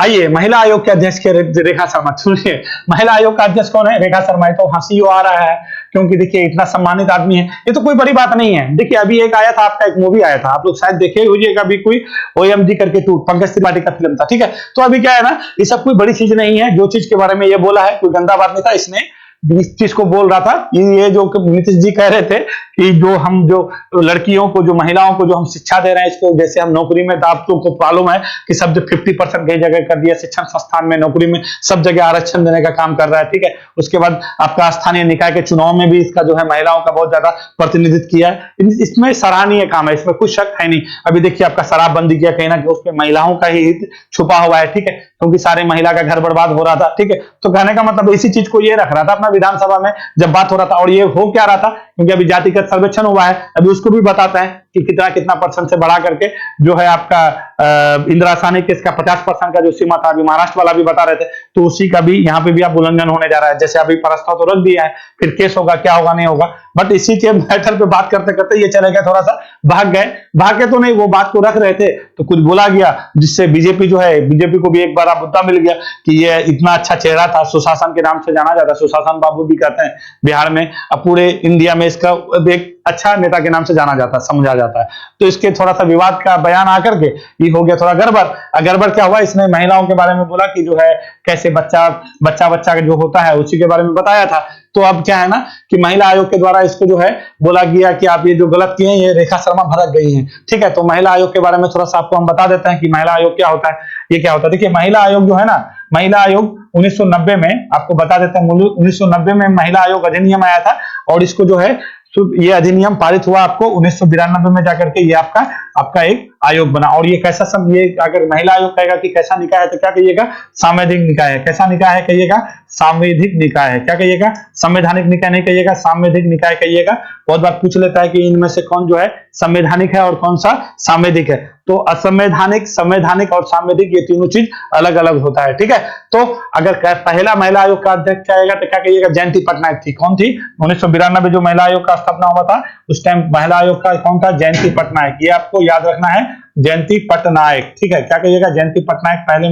आइए, महिला आयोग के अध्यक्ष के रेखा शर्मा, सुनिए महिला आयोग का अध्यक्ष कौन है, रेखा शर्मा। तो हंसी आ रहा है क्योंकि देखिए इतना सम्मानित आदमी है, ये तो कोई बड़ी बात नहीं है। देखिए अभी एक आया था आपका, एक मूवी आया था, आप लोग शायद देखे होइएगा, अभी कोई OMG करके 2 पंकज त्रिपाठी का फिल्म था, ठीक है। तो अभी क्या है ना, ये सब कोई बड़ी चीज नहीं है, जो चीज के बारे में ये बोला है कोई गंदा बात नहीं था, इसने इस चीज को बोल रहा था, ये जो नीतीश जी कह रहे थे कि जो लड़कियों को, जो महिलाओं को जो हम शिक्षा दे रहे हैं, इसको जैसे हम नौकरी में, तो आप लोग को मालूम है कि सब 50% कई जगह कर दिया, शिक्षण संस्थान में, नौकरी में, सब जगह आरक्षण देने का काम कर रहा है, ठीक है। उसके बाद आपका स्थानीय निकाय के चुनाव में भी इसका जो है महिलाओं का बहुत ज्यादा प्रतिनिधित्व किया है, इसमें सराहनीय काम है, इसमें कुछ शक है नहीं। अभी देखिए आपका शराबबंदी किया, कहीं ना कहीं उसमें महिलाओं का ही हित छुपा हुआ है, ठीक है, क्योंकि सारे महिला का घर बर्बाद हो रहा था, ठीक है। तो कहने का मतलब इसी चीज को ये रख रहा था अपना विधानसभा में जब बात हो रहा था, और ये हो क्या रहा था, क्योंकि अभी जातिगत सर्वेक्षण हुआ है, अभी उसको भी बताते हैं कि कितना % से बढ़ा करके जो है आपका इंदिरा साहनी केस का 50% का जो सीमा था, अभी महाराष्ट्र वाला भी बता रहे थे, तो उसी का भी यहाँ पे भी आप उल्लंघन होने जा रहा है। जैसे अभी प्रस्ताव तो रख दिया है, फिर केस होगा, क्या होगा नहीं होगा, बट इसी के मैटर पे बात करते करते ये चले गए, थोड़ा सा भाग गए तो नहीं, वो बात को रख रहे थे तो कुछ बोला गया, जिससे बीजेपी जो है, बीजेपी को भी एक बार मुद्दा मिल गया कि ये इतना अच्छा चेहरा था, सुशासन के नाम से जाना जाता है, सुशासन बाबू भी कहते हैं बिहार में, अब पूरे इंडिया में इसका एक अच्छा नेता के नाम से जाना जाता है, समझा जाता है। तो इसके थोड़ा सा विवाद का बयान आकर के ये हो गया थोड़ा गड़बड़। गड़बड़ क्या हुआ, इसने महिलाओं के बारे में बोला कि जो है कैसे बच्चा बच्चा जो होता है उसी के बारे में बताया था। तो अब क्या है ना कि महिला आयोग के द्वारा इसको जो है बोला गया कि आप ये जो गलत किए हैं, ये रेखा शर्मा भड़क गई हैं। ठीक है, तो महिला आयोग के बारे में थोड़ा सा आपको हम बता देते हैं कि महिला आयोग क्या होता है, ये क्या होता है। देखिए महिला आयोग जो है ना, महिला आयोग 1990 में, आपको बता देते हैं 1990 में महिला आयोग अधिनियम आया था, और इसको जो है ये अधिनियम पारित हुआ आपको 1992 में जाकर के, ये आपका एक आयोग बना। और ये कैसा ये अगर महिला आयोग कहेगा कि कैसा निकाय है तो क्या कहिएगा, सांवैधिक निकाय है। कैसा निकाय है कहिएगा, सांवैधिक निकाय है। क्या कहिएगा, संवैधानिक निकाय नहीं कहिएगा, सांवैधिक निकाय कहिएगा। बहुत बार पूछ लेता है कि इनमें से कौन जो है संवैधानिक है और कौन सा सांवैधिक है। तो असंवैधानिक, संवैधानिक और सांवैधिक ये तीनों चीज अलग अलग होता है। ठीक है, तो अगर पहला महिला आयोग का अध्यक्ष आएगा तो क्या कहिएगा, जयंती पटनायक थी। कौन थी, 1992 जो महिला आयोग का स्थापना हुआ था उस टाइम महिला आयोग का कौन था, जयंती पटनायक। ये आपको याद रखना है, जयंती पटनायक। ठीक है, क्या कहिएगा, जयंती पटनायक पहले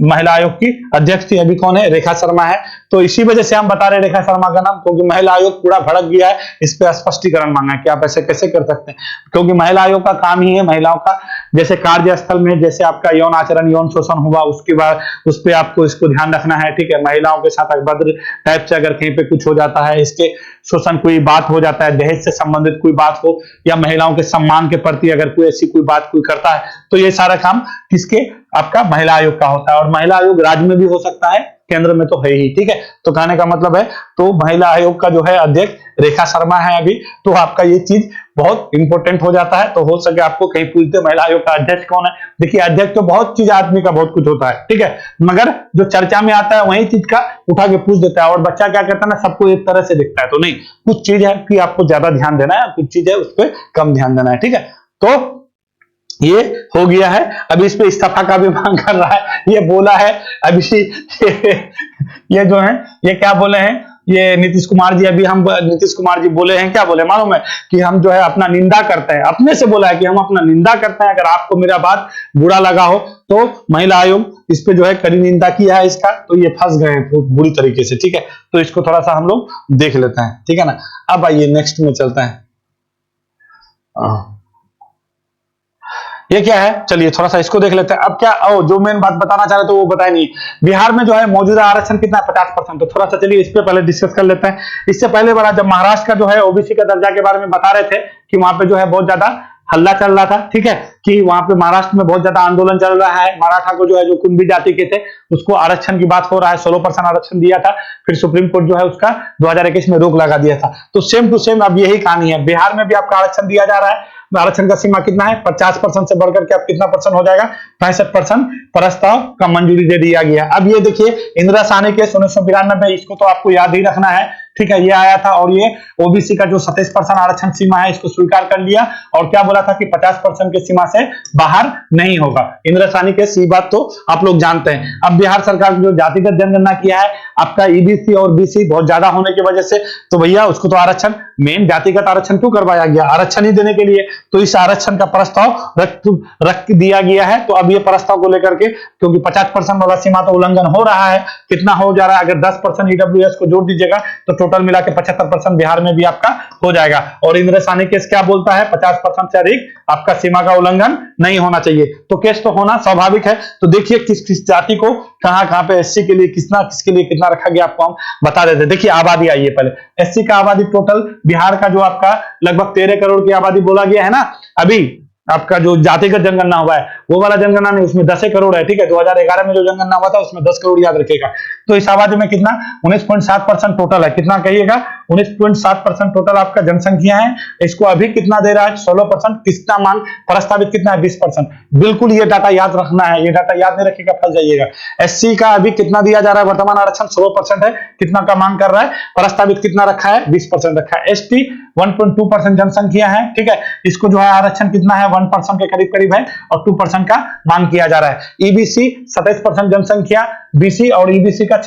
महिला आयोग की अध्यक्ष थी। अभी कौन है, रेखा शर्मा है। तो इसी वजह से हम बता रहे रेखा शर्मा का नाम, क्योंकि महिला आयोग पूरा भड़क गया है, इस पे स्पष्टीकरण मांगा कि आप ऐसे कैसे कर सकते हैं, क्योंकि महिला आयोग का काम ही है महिलाओं का जैसे कार्यस्थल में जैसे आपका यौन आचरण, यौन शोषण हुआ उसके बाद उस पर आपको इसको ध्यान रखना है। ठीक है, महिलाओं के साथ अभद्र टाइप से अगर कहीं पे कुछ हो जाता है, इसके शोषण कोई बात हो जाता है, दहेज से संबंधित कोई बात हो, या महिलाओं के सम्मान के प्रति अगर कोई ऐसी कोई बात कोई करता है, तो ये सारा काम किसके, आपका महिला आयोग का होता है। और महिला आयोग राज्य में भी हो सकता है, केंद्र में तो है ही। ठीक है, तो कहने का मतलब है, तो महिला आयोग का जो है अध्यक्ष रेखा शर्मा है अभी। तो आपका ये चीज बहुत इंपॉर्टेंट हो जाता है। तो हो सके आपको कहीं पूछते महिला आयोग का अध्यक्ष कौन है। देखिए अध्यक्ष तो बहुत चीज, आदमी का बहुत कुछ होता है। ठीक है, मगर जो चर्चा में आता है वही चीज का उठा के पूछ देता है, और बच्चा क्या करता है ना, सबको एक तरह से दिखता है। तो नहीं, कुछ चीज है कि आपको ज्यादा ध्यान देना है, कुछ चीज है उस पर कम ध्यान देना है। ठीक है, तो ये हो गया है। अभी इस पे इस्तीफा का भी मांग कर रहा है, ये बोला है अभी ये जो है ये क्या बोले हैं, ये नीतीश कुमार जी, अभी हम नीतीश कुमार जी बोले हैं, क्या बोले मालूम है, कि हम जो है अपना निंदा करते हैं। अपने से बोला है कि हम अपना निंदा करते हैं, अगर आपको मेरा बात बुरा लगा हो तो महिला आयोग इस पे जो है कड़ी निंदा किया है इसका, तो ये फंस गए हैं बुरी तरीके से। ठीक है, तो इसको थोड़ा सा हम लोग देख लेते हैं। ठीक है ना, अब आइए नेक्स्ट में चलते हैं। ये क्या है, चलिए थोड़ा सा इसको देख लेते हैं। अब क्या जो मेन बात बताना चाह रहे थे वो बताया नहीं। बिहार में जो है मौजूदा आरक्षण कितना है, 50%। तो थोड़ा सा चलिए इस पे पहले डिस्कस कर लेते हैं। इससे पहले बड़ा जब महाराष्ट्र का जो है ओबीसी का दर्जा के बारे में बता रहे थे कि वहां पे जो है बहुत ज्यादा हल्ला चल रहा था। ठीक है, कि वहां पे महाराष्ट्र में बहुत ज्यादा आंदोलन चल रहा है, मराठा को जो है जो कुंभी जाति के थे उसको आरक्षण की बात हो रहा है, 16% आरक्षण दिया था, फिर सुप्रीम कोर्ट जो है उसका 2021 में रोक लगा दिया था। तो सेम टू सेम अब यही कहानी है, बिहार में भी आपका आरक्षण दिया जा रहा है। आरक्षण का सीमा कितना है, 50% से बढ़कर के अब कितना परसेंट हो जाएगा, 65% प्रस्ताव का मंजूरी दे दिया गया। अब ये देखिए इंदिरा साहनी के 1992, इसको तो आपको याद ही रखना है। ठीक है, ये आया था और ये ओबीसी का जो 27% आरक्षण सीमा है इसको स्वीकार कर लिया, और क्या बोला था कि 50% की सीमा से बाहर नहीं होगा। इंदिरा साहनी के सी बात तो आप लोग जानते हैं। अब बिहार सरकार जो जातिगत जनगणना किया है आपका ईबीसी और बीसी बहुत ज्यादा होने की वजह से, तो भैया उसको तो आरक्षण, मेन जातिगत आरक्षण क्यों करवाया गया, आरक्षण ही देने के लिए। तो इस आरक्षण का प्रस्ताव रख दिया गया है। तो अब ये प्रस्ताव को लेकर के, क्योंकि 50% वाला सीमा तो उल्लंघन हो रहा है, कितना हो जा रहा है, अगर 10% ईडब्ल्यूएस को जोड़ दीजिएगा तो टोटल मिला के 75% बिहार में भी आपका हो जाएगा। और इंदिरा साहनी केस क्या बोलता है, 50% से अधिक आपका सीमा का उल्लंघन नहीं होना चाहिए। तो केस तो होना स्वाभाविक है। तो देखिए किस किस जाति को कहां पे एससी के लिए किसके लिए कितना रखा गया, आपको हम बता देते। देखिए आबादी आइए पहले, एससी का आबादी टोटल बिहार का जो आपका लगभग 13 करोड़ की आबादी बोला गया है ना। अभी आपका जो जातिगत जनगणना हुआ है वो वाला जनगणना नहीं, उसमें 10 करोड़ है। ठीक है, 2011 में जो जनगणना हुआ था उसमें 10 करोड़ याद रखिएगा। तो इस आबादी में कितना 19.7% टोटल है, कितना कहिएगा 19.7% टोटल आपका जनसंख्या है। इसको अभी कितना दे रहा है 16%, कितना मांग प्रस्तावित कितना है 20%। बिल्कुल ये डाटा याद रखना है, ये डाटा याद नहीं रखिएगा फंस जाइएगा। एससी का अभी कितना दिया जा रहा है, वर्तमान आरक्षण 16% है, कितना का मांग कर रहा है, प्रस्तावित कितना रखा है 20% रखा है। एसटी 1.2% जनसंख्या है। ठीक है, इसको जो है आरक्षण कितना है 1% के करीब करीब है और 2% का मांग किया जा रहा है। ईबीसी 27% जनसंख्या, बीसी और ईबीसी का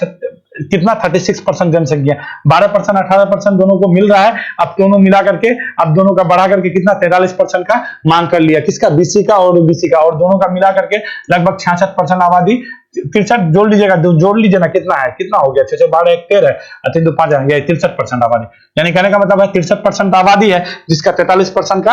कितना 36% जनसंख्या, 12% 18% दोनों को मिल रहा है। अब दोनों मिला करके अब दोनों का बढ़ा करके कितना 43% का मांग कर लिया, किसका बीसी का और ओबीसी का, और दोनों का मिला करके लगभग 66% आबादी 63 जोड़ लीजिएगा, जोड़ लीजिए ना, कितना है, कितना हो गया, 6 से 12 1 13 और 3 2 5 है, 63% आबादी। यानी कहने का मतलब है 63% आबादी है जिसका 43% का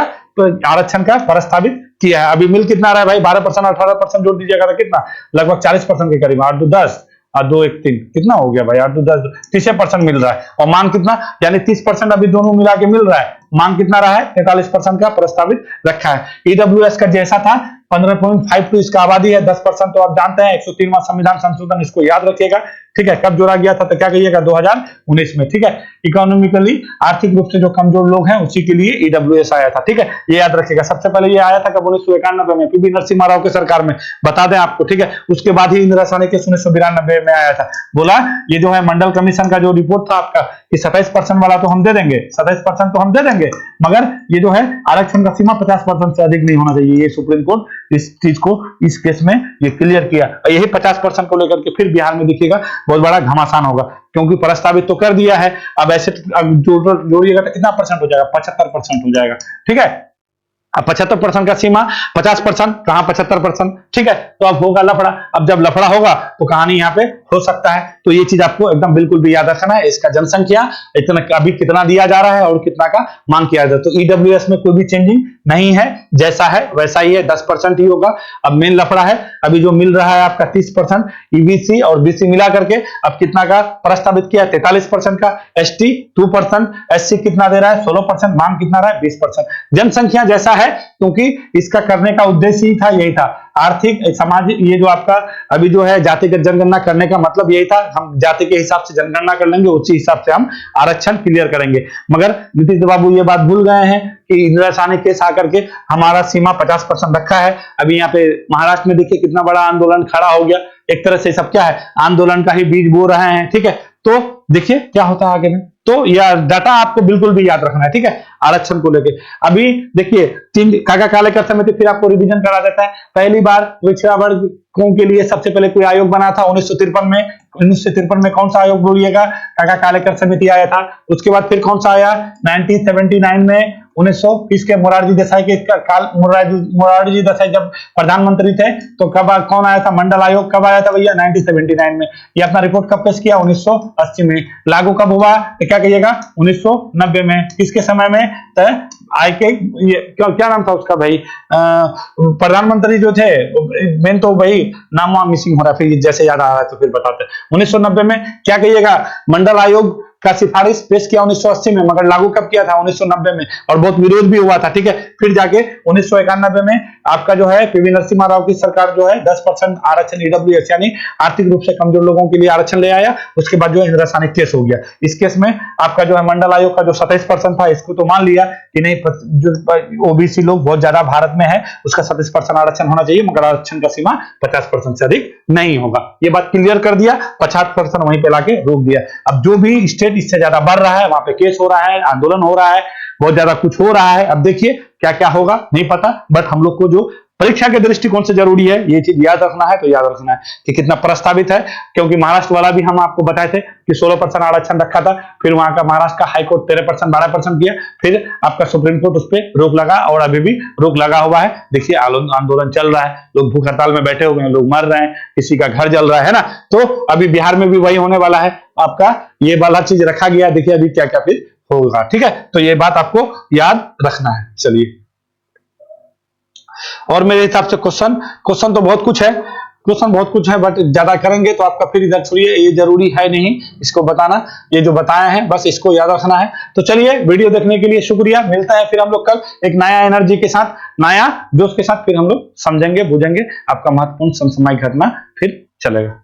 आरक्षण का प्रस्तावित किया है। अभी मिल कितना रहा है भाई, 12% 18% जोड़ दीजिएगा तो कितना, लगभग 40% के करीब, 8 2 10 और 2 1 3, कितना हो गया भाई, 8 2 10, 30% मिल रहा है। और मांग कितना, यानी 30% अभी दोनों मिला के मिल रहा है। मांग कितना रहा है, 43% का प्रस्तावित रखा है। ईडब्ल्यूएस का जैसा था 15.52 इसका आबादी है, 10% तो आप जानते हैं, 103वां संविधान संशोधन, इसको याद रखिएगा, ठीक है। कब जोड़ा गया था तो क्या कहिएगा, 2019 में, ठीक है। इकोनॉमिकली आर्थिक रूप से जो कमजोर लोग हैं उसी के लिए ईडब्ल्यूएस आया था, ठीक है, ये याद रखिएगा। सबसे पहले ये आया था कब, 1991 में, पीवी नरसिम्हा राव के सरकार में, बता दें आपको, ठीक है। उसके बाद ही इंदिरा साहनी के 1992 में आया था। बोला ये जो है मंडल कमीशन का जो रिपोर्ट था आपका कि 27% वाला तो हम दे देंगे, 27% तो हम दे देंगे, मगर ये जो है आरक्षण का सीमा 50% से अधिक नहीं होना चाहिए। ये सुप्रीम कोर्ट इस चीज को इस केस में ये क्लियर किया। यही 50% को लेकर के फिर बिहार में देखिएगा बहुत बड़ा घमासान होगा, क्योंकि प्रस्तावित तो कर दिया है, अब ऐसे जोड़िएगा तो कितना परसेंट हो जाएगा, 75% हो जाएगा, ठीक है। अब 75% का सीमा, 50% कहां 75%, ठीक है। तो अब होगा लफड़ा, अब जब लफड़ा होगा तो कहानी यहाँ पे हो सकता है। तो ये चीज आपको एकदम बिल्कुल भी याद रखना है। इसका जनसंख्या इतना अभी कितना दिया जा रहा है और कितना का मांग किया जाता है। तो ईडब्ल्यूएस में कोई भी चेंजिंग नहीं है, जैसा है वैसा ही है, 10% ही होगा। अब मेन लफड़ा है अभी जो मिल रहा है आपका 30%, ईबीसी और बीसी मिला करके अब कितना का प्रस्तावित किया, 43% का, एसटी 2%, एससी कितना दे रहा है, 16%, मांग कितना रहा है, 20%। जनसंख्या जैसा है, क्योंकि इसका करने का उद्देश्य ही था, यही था, आर्थिक समाज, ये जो आपका अभी जो है जातिगत जनगणना करने का मतलब यही था, हम जाति के हिसाब से जनगणना कर लेंगे, उसी हिसाब से हम आरक्षण क्लियर करेंगे। मगर नीतीश बाबू ये बात भूल गए हैं कि इंदिरा साहनी केस आकर के हमारा सीमा 50% रखा है। अभी यहाँ पे महाराष्ट्र में देखिए कितना बड़ा आंदोलन खड़ा हो गया, एक तरह से सब क्या है, आंदोलन का ही बीज बो रहे हैं, ठीक है। तो देखिए क्या होता है आगे में, तो यह डाटा आपको बिल्कुल भी याद रखना है, ठीक है, आरक्षण को लेके। अभी देखिए तीन काका काले कर समिति, फिर आपको रिवीजन करा देता है। पहली बार पिछड़ा वर्गों के लिए सबसे पहले कोई आयोग बना था 1953 में। 1953 में कौन सा आयोग बोलिएगा, काका कालेकर समिति आया था। उसके बाद फिर कौन सा आया 1979 में, 1920 के मोरारजी देसाई के काल, मोरारजी देसाई जब प्रधानमंत्री थे तो कब कौन आया था, मंडल आयोग कब आया था भैया, 1979 में। ये अपना रिपोर्ट कब पेश किया, 1980 में। लागू कब हुआ तो क्या कहिएगा, 1990 में। किसके समय में, आई के ये क्या नाम था उसका भाई, प्रधानमंत्री जो थे, मेन तो भाई नाम वहां मिसिंग हो रहा है, फिर जैसे याद आ रहा है तो फिर बताते हैं। 1990 में क्या कहिएगा, मंडल आयोग का सिफारिश पेश किया 1980 में, मगर लागू कब किया था, 1990 में, और बहुत विरोध भी हुआ था, ठीक है। फिर जाके 1991 में आपका जो है पीवी नरसिम्हा राव की सरकार जो है 10% आरक्षण ईडब्ल्यूएस यानी आर्थिक रूप से कमजोर लोगों के लिए आरक्षण ले आया। उसके बाद जो है इंदिरा साहनी केस हो गया। इस केस में आपका जो है मंडल आयोग का जो 27% था, इसको तो मान लिया कि नहीं, जो ओबीसी लोग बहुत ज्यादा भारत में है, उसका 27% आरक्षण होना चाहिए, मगर आरक्षण का सीमा 50% से अधिक नहीं होगा। ये बात क्लियर कर दिया, 50% वहीं पे लाके रोक दिया। अब जो भी स्टेट इससे ज्यादा बढ़ रहा है, वहां पे केस हो रहा है, आंदोलन हो रहा है, बहुत ज्यादा कुछ हो रहा है। अब देखिए क्या क्या होगा नहीं पता, बट हम लोग को जो परीक्षा के दृष्टिकोण से जरूरी है ये चीज याद रखना है, तो याद रखना है कि कितना प्रस्तावित है। क्योंकि महाराष्ट्र वाला भी हम आपको बताए थे कि 16% आरक्षण रखा था, फिर वहां का महाराष्ट्र का हाईकोर्ट 13% 12% किया, फिर आपका सुप्रीम कोर्ट उस पर रोक लगा और अभी भी रोक लगा हुआ है। देखिए आंदोलन चल रहा है, लोग भूख हड़ताल में बैठे हुए हैं, लोग मर रहे हैं, किसी का घर जल रहा है ना। तो अभी बिहार में भी वही होने वाला है, आपका ये वाला चीज रखा गया। देखिए अभी क्या क्या फिर होगा, ठीक है। तो ये बात आपको याद रखना है। चलिए, और मेरे हिसाब से क्वेश्चन तो बहुत कुछ है, बट ज्यादा करेंगे तो आपका फिर इधर छोड़िए, ये जरूरी है नहीं इसको बताना, ये जो बताए हैं बस इसको याद रखना है। तो चलिए, वीडियो देखने के लिए शुक्रिया। मिलता है फिर हम लोग कल एक नया एनर्जी के साथ, नया जोश के साथ, फिर हम लोग समझेंगे बुझेंगे, आपका महत्वपूर्ण समसामयिक घटना फिर चलेगा।